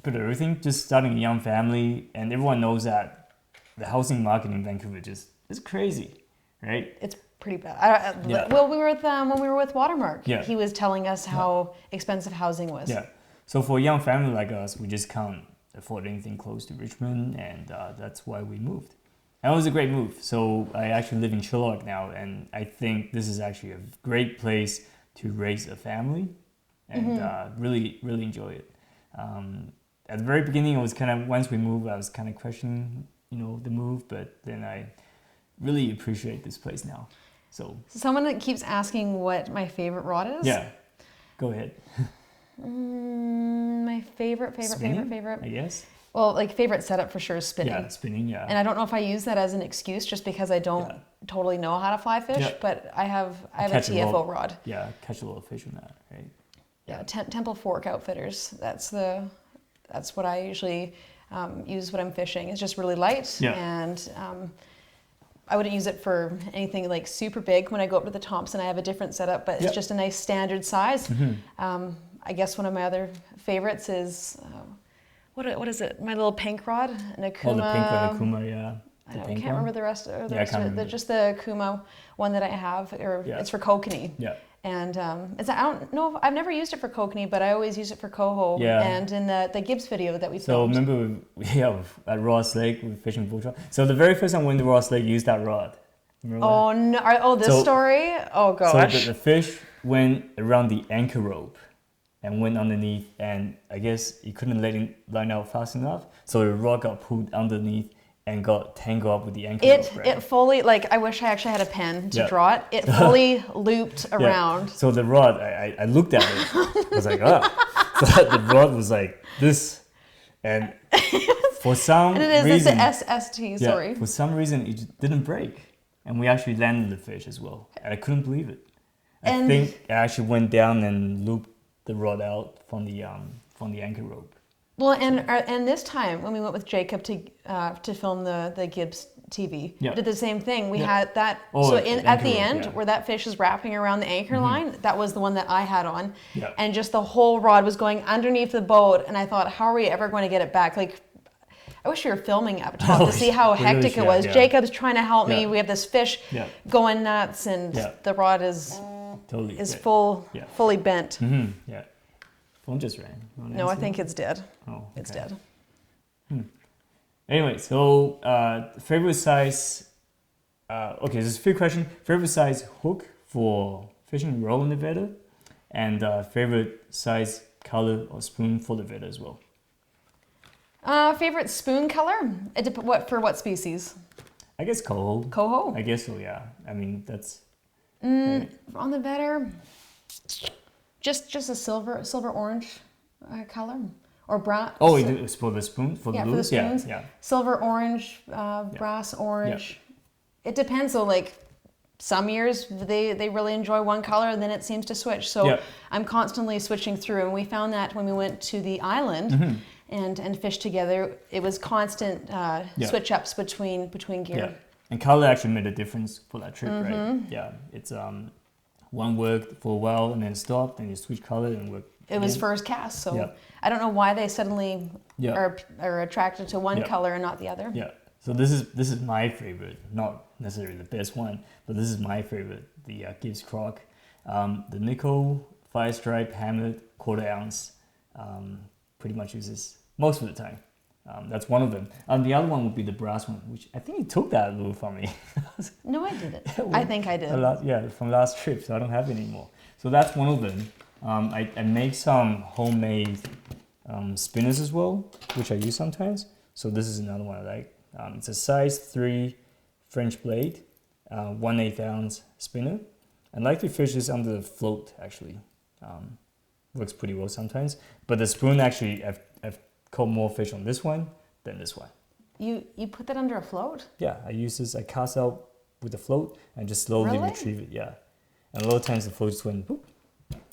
bit of everything. Just starting a young family, and everyone knows that the housing market in Vancouver is crazy, right? It's pretty bad. Well, we were with when we were with Watermark. Yeah. He was telling us how expensive housing was. Yeah. So for a young family like us, we just can't afford anything close to Richmond, and that's why we moved. And it was a great move. So I actually live in Chilliwack now, and I think this is actually a great place to raise a family, and really, really enjoy it. At the very beginning, it was kind of, once we moved, I was kind of questioning, the move, but then I really appreciate this place now. So someone that keeps asking what my favorite rod is. Yeah, go ahead. My favorite, I guess. Well, favorite setup for sure is spinning. Yeah, spinning, yeah. And I don't know if I use that as an excuse just because I don't totally know how to fly fish, but I have a TFO rod. Yeah, catch a little fish on that, right? Yeah, Temple Fork Outfitters. That's what I usually use when I'm fishing. It's just really light, and I wouldn't use it for anything super big. When I go up to the Thompson, I have a different setup, but it's just a nice standard size. I guess one of my other favorites is what is it? My little pink rod, an Akuma. Oh, the pink one, Akuma, yeah. I can't remember the rest. Just the Akuma one that I have, it's for kokanee. Yeah. And I don't know. I've never used it for kokanee, but I always use it for coho. Yeah. And in the Gibbs video that we filmed. So remember, at Ross Lake, we were fishing bull trout. So the very first time we went to Ross Lake, used that rod. Remember that? No! Oh, this story. Oh gosh. So the fish went around the anchor rope and went underneath, and I guess he couldn't let it line out fast enough, so the rod got pulled underneath and got tangled up with the anchor rope. Right? It fully, I wish I actually had a pen to draw it. It fully looped around. So the rod, I looked at it. I was like, So the rod was like this, and for some reason, it's the SST. Sorry. For some reason, it just didn't break, and we actually landed the fish as well. And I couldn't believe it. I think I actually went down and looped the rod out from the anchor rope. Well, and this time when we went with Jacob to film the Gibbs TV, we did the same thing. We had that. Oh, so at the rope, end, yeah. where that fish is wrapping around the anchor line, that was the one that I had on, Yeah. and just the whole rod was going underneath the boat. And I thought, how are we ever going to get it back? Like, I wish you were filming up top to see how hectic it was. Yeah. Jacob's trying to help me. Yeah. We have this fish going nuts, and the rod is fully bent. Yeah. Phone just rang. No, I think it's dead. Oh, okay. It's dead. Anyway, so favorite size. Okay, there's a few questions. Favorite size hook for fishing roll in the Vedder, and favorite size color or spoon for the Vedder as well. Favorite spoon color? What species? I guess coho. Coho? I guess so. Yeah. I mean that's. On the Vedder, just a silver orange color or brown. Oh, it's for the spoon for the lures? For the spoons. Yeah. Silver orange, brass orange. It depends. So like some years they really enjoy one color and then it seems to switch. So I'm constantly switching through, and we found that when we went to the island and fished together, it was constant switch ups between gear. Yeah. And color actually made a difference for that trip, right? Yeah, it's one worked for a while and then stopped, and you switch color and work. It was first cast, so I don't know why they suddenly are attracted to one color and not the other. Yeah. So this is my favorite, not necessarily the best one, but this is my favorite. The Gibbs Croc, the nickel 5-stripe hammered 1/4 ounce, pretty much uses most of the time. That's one of them. The other one would be the brass one, which I think you took that lure from me. No, I didn't. I think I did. From last trip, so I don't have it anymore. So that's one of them. I make some homemade spinners as well, which I use sometimes. So this is another one I like. It's a size 3 French blade, 1/8 ounce spinner. I like to fish this under the float actually. Works pretty well sometimes. But the spoon actually, I've caught more fish on this one than this one. You put that under a float? Yeah, I use this. I cast out with the float and just slowly retrieve it. Yeah, and a lot of times the float just went. Boop,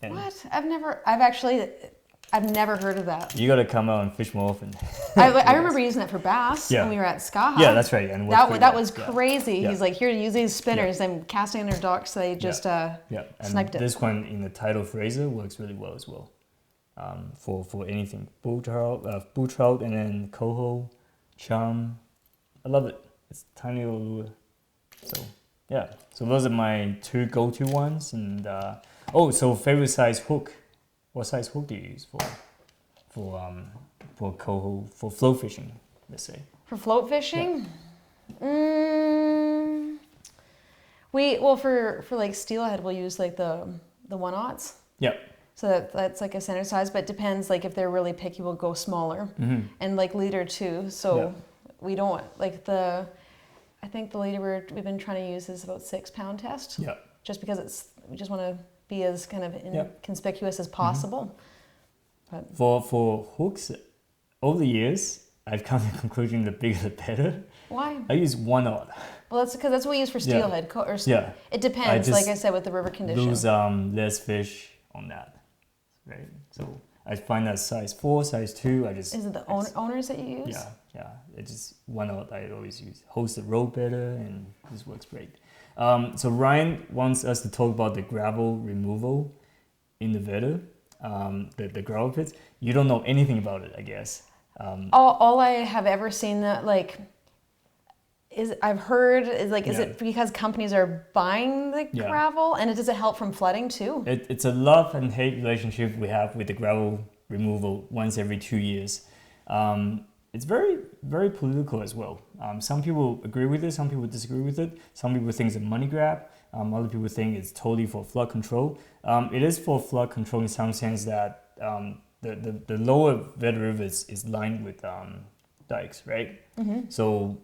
what? I've never heard of that. You got to come out and fish more often. I remember using that for bass when we were at Skaha. Yeah, that's right. And that was crazy. Yeah. He's like, here, use these spinners. I'm casting under docks, so they just sniped it. This one in the tidal Fraser works really well as well. For anything, bull trout, and then coho, chum. I love it. It's tiny little lure. So yeah, so those are my 2 go-to ones. And so favorite size hook. What size hook do you use for coho, for float fishing, let's say? For float fishing, for like steelhead, we'll use like the 1/0. Yeah. So that's like a center size, but it depends. Like if they're really picky, we'll go smaller, and like leader too. So we don't like I think the leader we've been trying to use is about 6 pound test. Yeah. Just because we just want to be as kind of inconspicuous as possible. But for hooks, over the years, I've come to the conclusion the bigger the better. Why? I use 1/0. Well, that's because that's what we use for steelhead. It depends, like I said, with the river condition. Lose less fish on that, right? So I find that size 4, size 2, Is it the owners that you use? Yeah. It's just 1/0 I always use. Holds the rope better, and this works great. So Ryan wants us to talk about the gravel removal in the Vedder, the gravel pits. You don't know anything about it, I guess. All I have ever seen that is it because companies are buying the gravel, and does it help from flooding too? It's a love and hate relationship we have with the gravel removal once every 2 years. It's very, very political as well. Some people agree with it, some people disagree with it. Some people think it's a money grab. Other people think it's totally for flood control. It is for flood control in some sense that the lower Vedder River is lined with dikes, right? So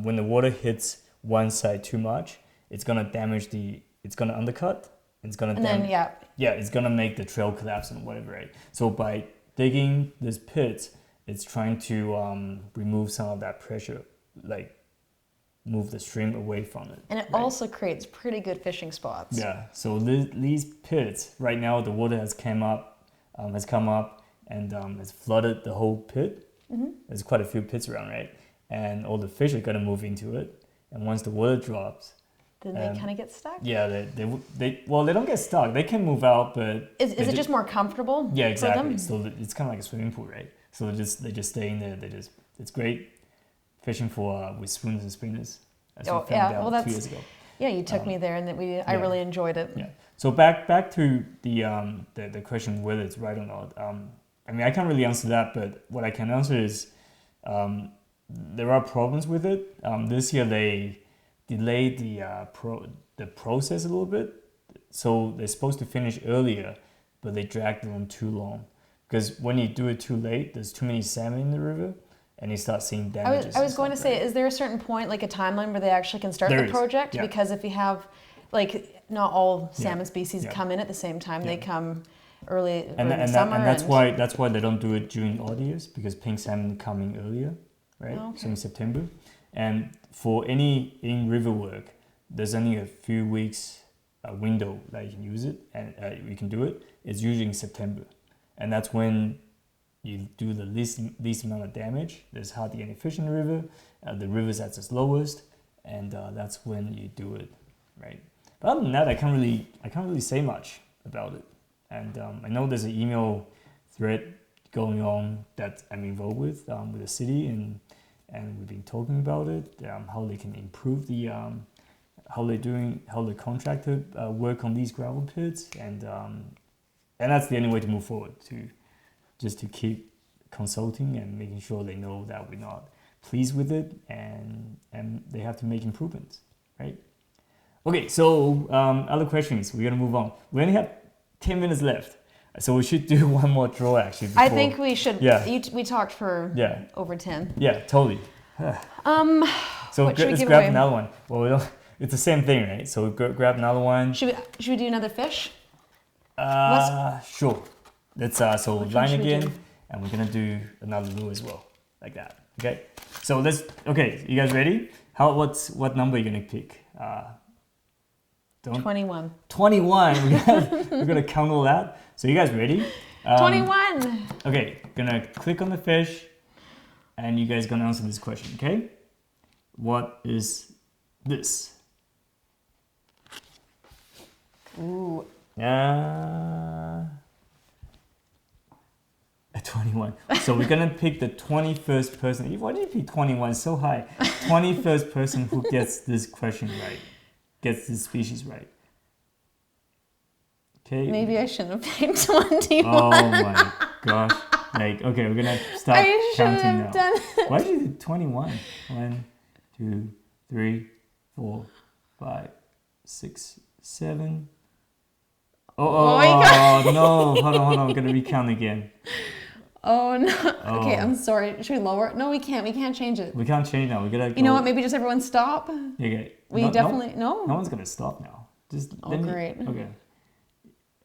when the water hits one side too much, it's gonna damage it's gonna undercut. It's gonna it's gonna make the trail collapse and whatever, right? So by digging this pit, it's trying to remove some of that pressure, like move the stream away from it. And it also creates pretty good fishing spots. Yeah, so these pits, right now the water has come up and has flooded the whole pit. There's quite a few pits around, right? And all the fish are gonna move into it. And once the water drops, then they kind of get stuck. Yeah, they don't get stuck. They can move out, but is it just more comfortable? Yeah, exactly. For them? So it's kind of like a swimming pool, right? So they just stay in there. It's great fishing for with spoons and spinners. As we found out 2 years ago. Yeah, you took me there, and I really enjoyed it. Yeah. So back to the question whether it's right or not. I mean, I can't really answer that, but what I can answer is there are problems with it. This year they delayed the process a little bit, so they're supposed to finish earlier, but they dragged it on too long. Because when you do it too late, there's too many salmon in the river, and you start seeing damages. I was going to say, is there a certain point, like a timeline where they actually can start the project? Yeah. Because if you have, like, not all salmon species come in at the same time. They come early summer. And that's why they don't do it during odd years, because pink salmon coming earlier, right? Oh, okay. So in September. And for any in-river work, there's only a few weeks window that you can use it, and you can do it. It's usually in September. And that's when you do the least amount of damage. There's hardly any fish in the river. The river's at its lowest, and that's when you do it, right? But other than that, I can't really say much about it. And I know there's an email thread going on that I'm involved with the city, and we've been talking about it, how they can improve how the contractor work on these gravel pits, and that's the only way to move forward, to keep consulting and making sure they know that we're not pleased with it, and they have to make improvements, right? Okay, so other questions. We're gonna move on. We only have 10 minutes left, so we should do one more draw actually. Before. I think we should. Yeah. We talked for over 10. Yeah, totally. So let's grab another one. Well, it's the same thing, right? So we grab another one. Should we do another fish? Sure. Let's so line again, and we're gonna do another lure as well, like that. Okay. So okay, you guys ready? What number are you gonna pick? 21. 21. We're gonna count all that. So you guys ready? 21. Okay, gonna click on the fish, and you guys gonna answer this question. Okay. What is this? Ooh. 21. So we're gonna pick the 21st person. Why did you pick 21 so high? 21st person who gets this question right, gets this species right. Okay. Maybe I shouldn't have picked 21. Oh my gosh. Like, okay, we're gonna start counting now. Why did you do 21? 1, 2, 3, 4, 5, 6, 7. Oh my God. No, hold on, I'm gonna recount again. Oh no. Oh. Okay, I'm sorry. Should we lower it? No, we can't. We can't change it. We can't change now. We gotta go. You know what? Maybe just everyone stop. Okay. No. No one's gonna stop now. Just great.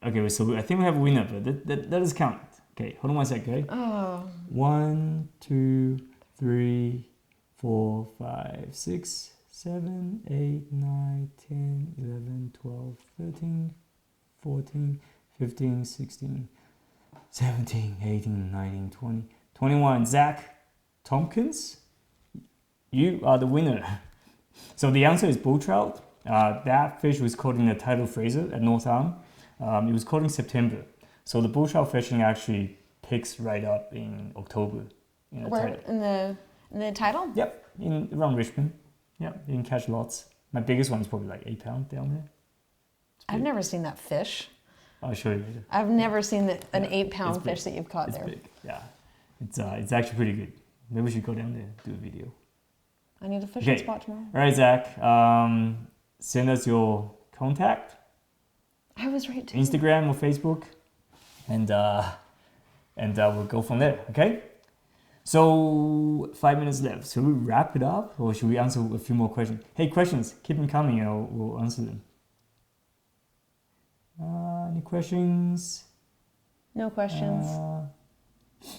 Okay, so I think we have a winner, but let us count. Okay, hold on 1 second, okay? Oh. 1, 2, 3, 4, 5, 6, 7, 8, 9, 10, 11, 12, 13, 14, 15, 16, 17, 18, 19, 20, 21. Zach Tompkins, you are the winner. So the answer is bull trout. That fish was caught in the tidal Fraser at North Arm. It was caught in September. So the bull trout fishing actually picks right up in October. Where in the tidal? Yep, around Richmond. Yep, you can catch lots. My biggest one is probably like 8 pounds down there. I've never seen that fish. I'll show you later. I've never seen an 8-pound fish that you've caught there. It's big, yeah. It's actually pretty good. Maybe we should go down there and do a video. I need a fishing spot tomorrow. All right, Zach. Send us your contact. I was right too. Instagram or Facebook, and we'll go from there. Okay. So 5 minutes left. Should we wrap it up, or should we answer a few more questions? Hey, questions, keep them coming, and we'll answer them. Any questions? No questions.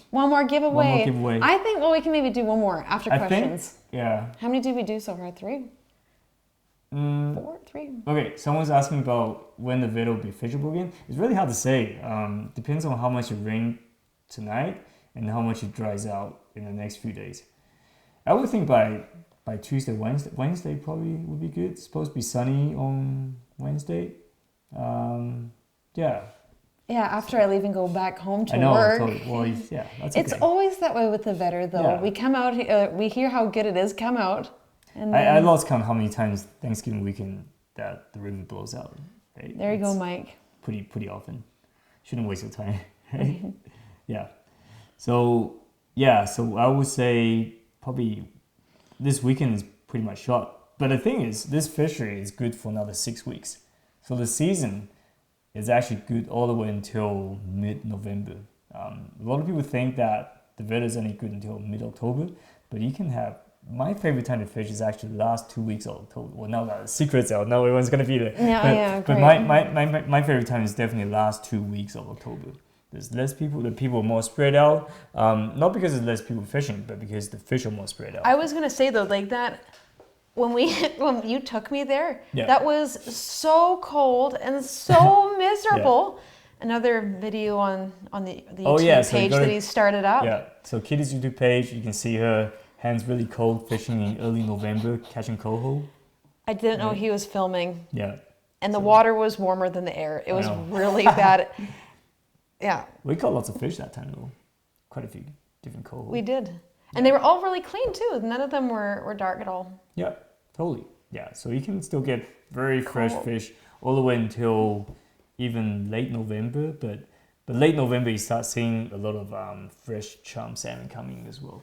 One more giveaway. One more giveaway. I think, well, we can maybe do one more after questions. Yeah. How many did we do so far? 3? 4? 3? Okay, someone's asking about when the vedder will be fishable again. It's really hard to say. Depends on how much it rained tonight and how much it dries out in the next few days. I would think by Tuesday, Wednesday probably would be good. It's supposed to be sunny on Wednesday. Yeah. Yeah, after I leave and go back home to I know, work. totally. Well, yeah, that's It's okay. always that way with the vedder, though. Yeah. We come out, we hear how good it is, come out. And I lost count how many times Thanksgiving weekend that the river blows out. Right? there you go, It's Mike. Pretty often. Shouldn't waste your time. Right? Yeah. So I would say probably this weekend is pretty much shot. But the thing is, this fishery is good for another 6 weeks. So the season is actually good all the way until mid-November. A lot of people think that the vedder is only good until mid-October, but you can have, my favorite time to fish is actually the last 2 weeks of October. Well, now that the secret's out, now everyone's going to be there. Yeah, but great. my favorite time is definitely the last 2 weeks of October. There's less people, the people are more spread out. Not because there's less people fishing, but because the fish are more spread out. I was going to say, though, like that, when you took me there, Yeah. that was so cold and so miserable. Another video on the YouTube so you page gotta- that he started up. Yeah, so Kitty's YouTube page, you can see her hands really cold fishing in early November, catching coho. I didn't know he was filming. Yeah. And the water was warmer than the air. It was know. really bad. Yeah, We caught lots of fish that time though. Quite a few different coho. we did. And they were all really clean too. None of them were dark at all. Yeah, totally. Yeah, so you can still get very fresh Cool. fish all the way until even late November. But late November, you start seeing a lot of fresh chum salmon coming as well.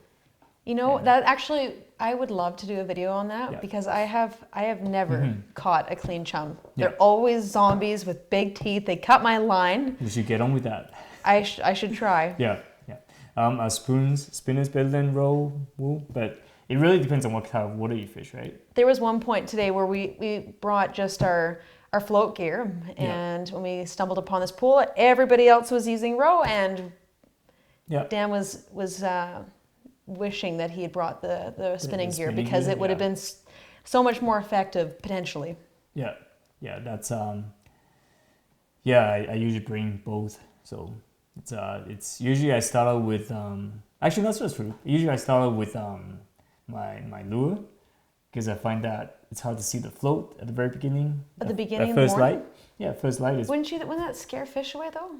You know, Yeah. that actually, I would love to do a video on that Yeah. because I have never caught a clean chum. Yeah. They're always zombies with big teeth. They cut my line. You should get on with that. I should try. Yeah. Our spinner's better than roll wool, but it really depends on what kind of water you fish, right? There was one point today where we brought just our float gear, and when we stumbled upon this pool, everybody else was using row, and Yeah. Dan was wishing that he had brought the spinning gear spinning because gear, it would have been so much more effective potentially. Yeah, that's I usually bring both. So it's usually I start out with actually that's just true. Usually I start out with my lure because I find that it's hard to see the float at the very beginning. At the beginning At of the first morning? light. Yeah, first light is. Wouldn't that scare fish away though?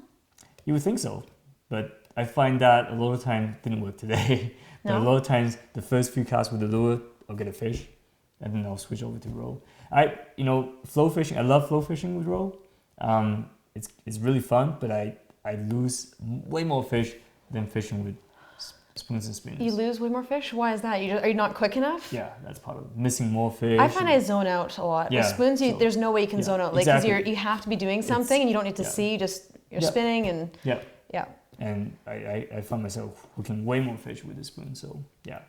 You would think so, but I find that a lot of times didn't work today. But a No? lot of times the first few casts with the lure, I'll get a fish, and then I'll switch over to roll. Flow fishing. I love flow fishing with roll. It's really fun, but I lose way more fish than fishing with spoons and spinners. You lose way more fish? Why is that? Are you not quick enough? Yeah, that's part of it. Missing more fish. I find I zone out a lot. Yeah, With spoons, so- there's no way you can yeah, zone out. Like, 'cause exactly. you have to be doing something and you don't need to yeah. see, you're Yeah. spinning and Yeah, yeah. and I find myself hooking way more fish with the spoon. So yeah.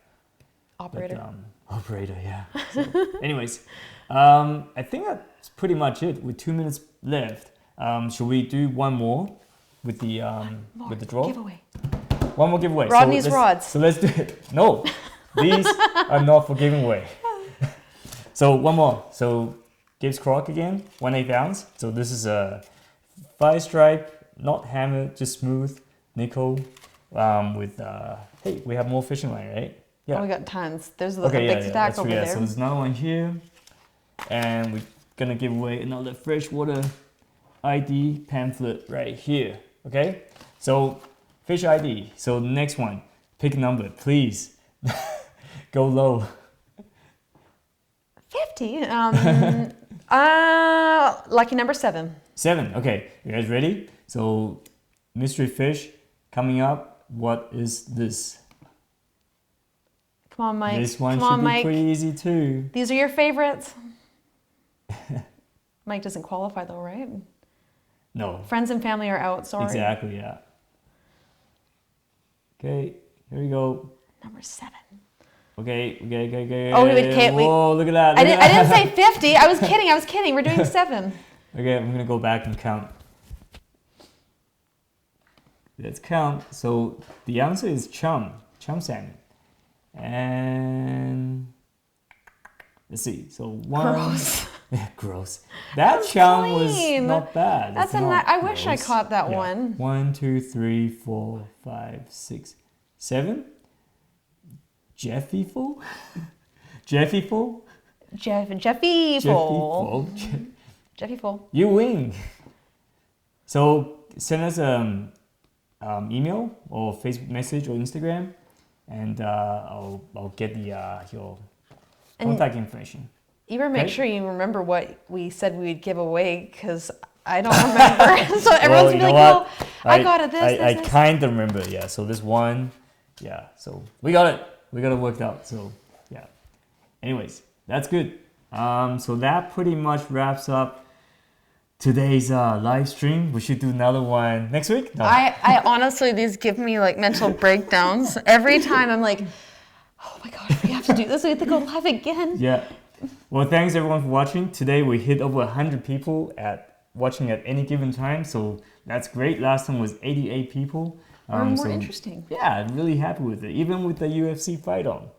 Operator. But, operator, yeah. So, anyways, I think that's pretty much it. With 2 minutes left, should we do one more with the with the draw? Giveaway. One more giveaway. Rodney's rods. So let's do it. No, these are not for giving away. So one more. So Gibbs Croc again, 1/8 ounce. So this is a 5-stripe, not hammered, just smooth nickel. With hey, we have more fishing line, right? Yeah. Oh, we got tons. There's a Okay, big yeah, stack that's over true, yeah. there. So there's another one here, and we're gonna give away another freshwater ID pamphlet right here. Okay, so fish ID. So the next one, pick a number, please. Go low. 50. Lucky number 7. 7. Okay, you guys ready? So mystery fish coming up. What is this? Come on, Mike. This one Come should on, be Mike. pretty easy too. These are your favorites. Mike doesn't qualify though, right? No. Friends and family are out. Sorry. Exactly. Yeah. Okay. Here we go. Number 7. Okay. Oh, wait, Whoa, look at that. I look at didn't that. say 50. I was kidding. We're doing 7. Okay, I'm gonna go back and count. Let's count. So the answer is chum salmon. And let's see. So one. Gross. Yeah, gross. That chum was clean. not bad. That's It's not I wish I gross. caught that Yeah. one. 1, 2, 3, 4, 5, 6, 7. Jeffyful? Jeffyful? Jeffy full. Jeffy full. You win. So send us email or Facebook message or Instagram, and I'll get the your contact information. You better make Okay. sure you remember what we said we'd give away, because I don't remember. So everyone's gonna be like, well, I got it. I This. kind of remember. Yeah. So this one. Yeah. So we got it. We got it worked out. So yeah. Anyways, that's good. So that pretty much wraps up today's live stream. We should do another one next week. No. I honestly, these give me like mental breakdowns. Every time I'm like, oh my gosh, we have to do this. We have to go live again. Yeah. Well, thanks everyone for watching. Today we hit over 100 people watching at any given time. So that's great. Last time was 88 people. We're more so, interesting. Yeah, I'm really happy with it. Even with the UFC fight on.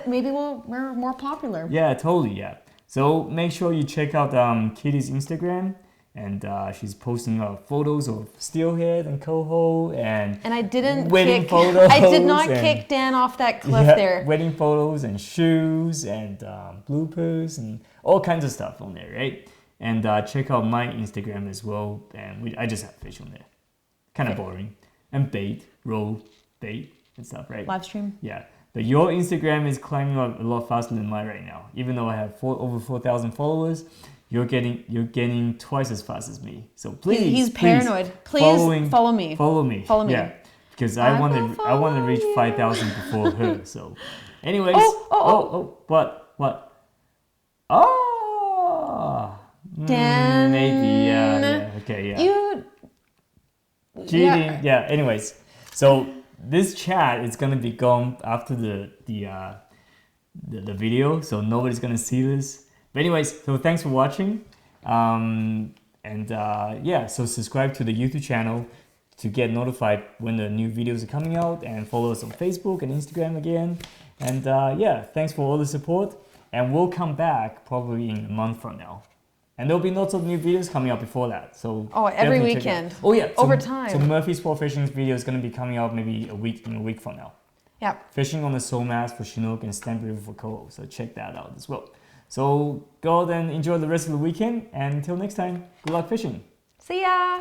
Maybe we're more popular. Yeah, totally. Yeah. So make sure you check out Kitty's Instagram, and she's posting photos of steelhead and coho and I didn't wedding kick. photos. I did not and, kick Dan off that cliff yeah, there. wedding photos and shoes and bloopers and all kinds of stuff on there, right? And check out my Instagram as well. And I just have fish on there. Kind of boring. And roll bait and stuff, right? Live stream. Yeah. But your Instagram is climbing up a lot faster than mine right now. Even though I have over 4,000 followers, you're getting twice as fast as me. So please, He's paranoid. Please follow me. Follow me. Follow me. Yeah, because I want to reach 5,000 before her. So, anyways. What? Oh. Dan. Maybe. Yeah. Okay. Yeah. You. Cheating. Yeah. Anyways, so this chat is gonna be gone after the video, so nobody's gonna see this. But anyways, so thanks for watching, so subscribe to the YouTube channel to get notified when the new videos are coming out, and follow us on Facebook and Instagram again. And thanks for all the support, and we'll come back probably in a month from now. And there'll be lots of new videos coming out before that. So every definitely check it weekend. out. Oh yeah, over time. So Murphy's Sport Fishing's video is going to be coming out maybe a week from now. Yeah. Fishing on the Somas for chinook and Stamp River for coho. So check that out as well. So go out and enjoy the rest of the weekend. And until next time, good luck fishing. See ya.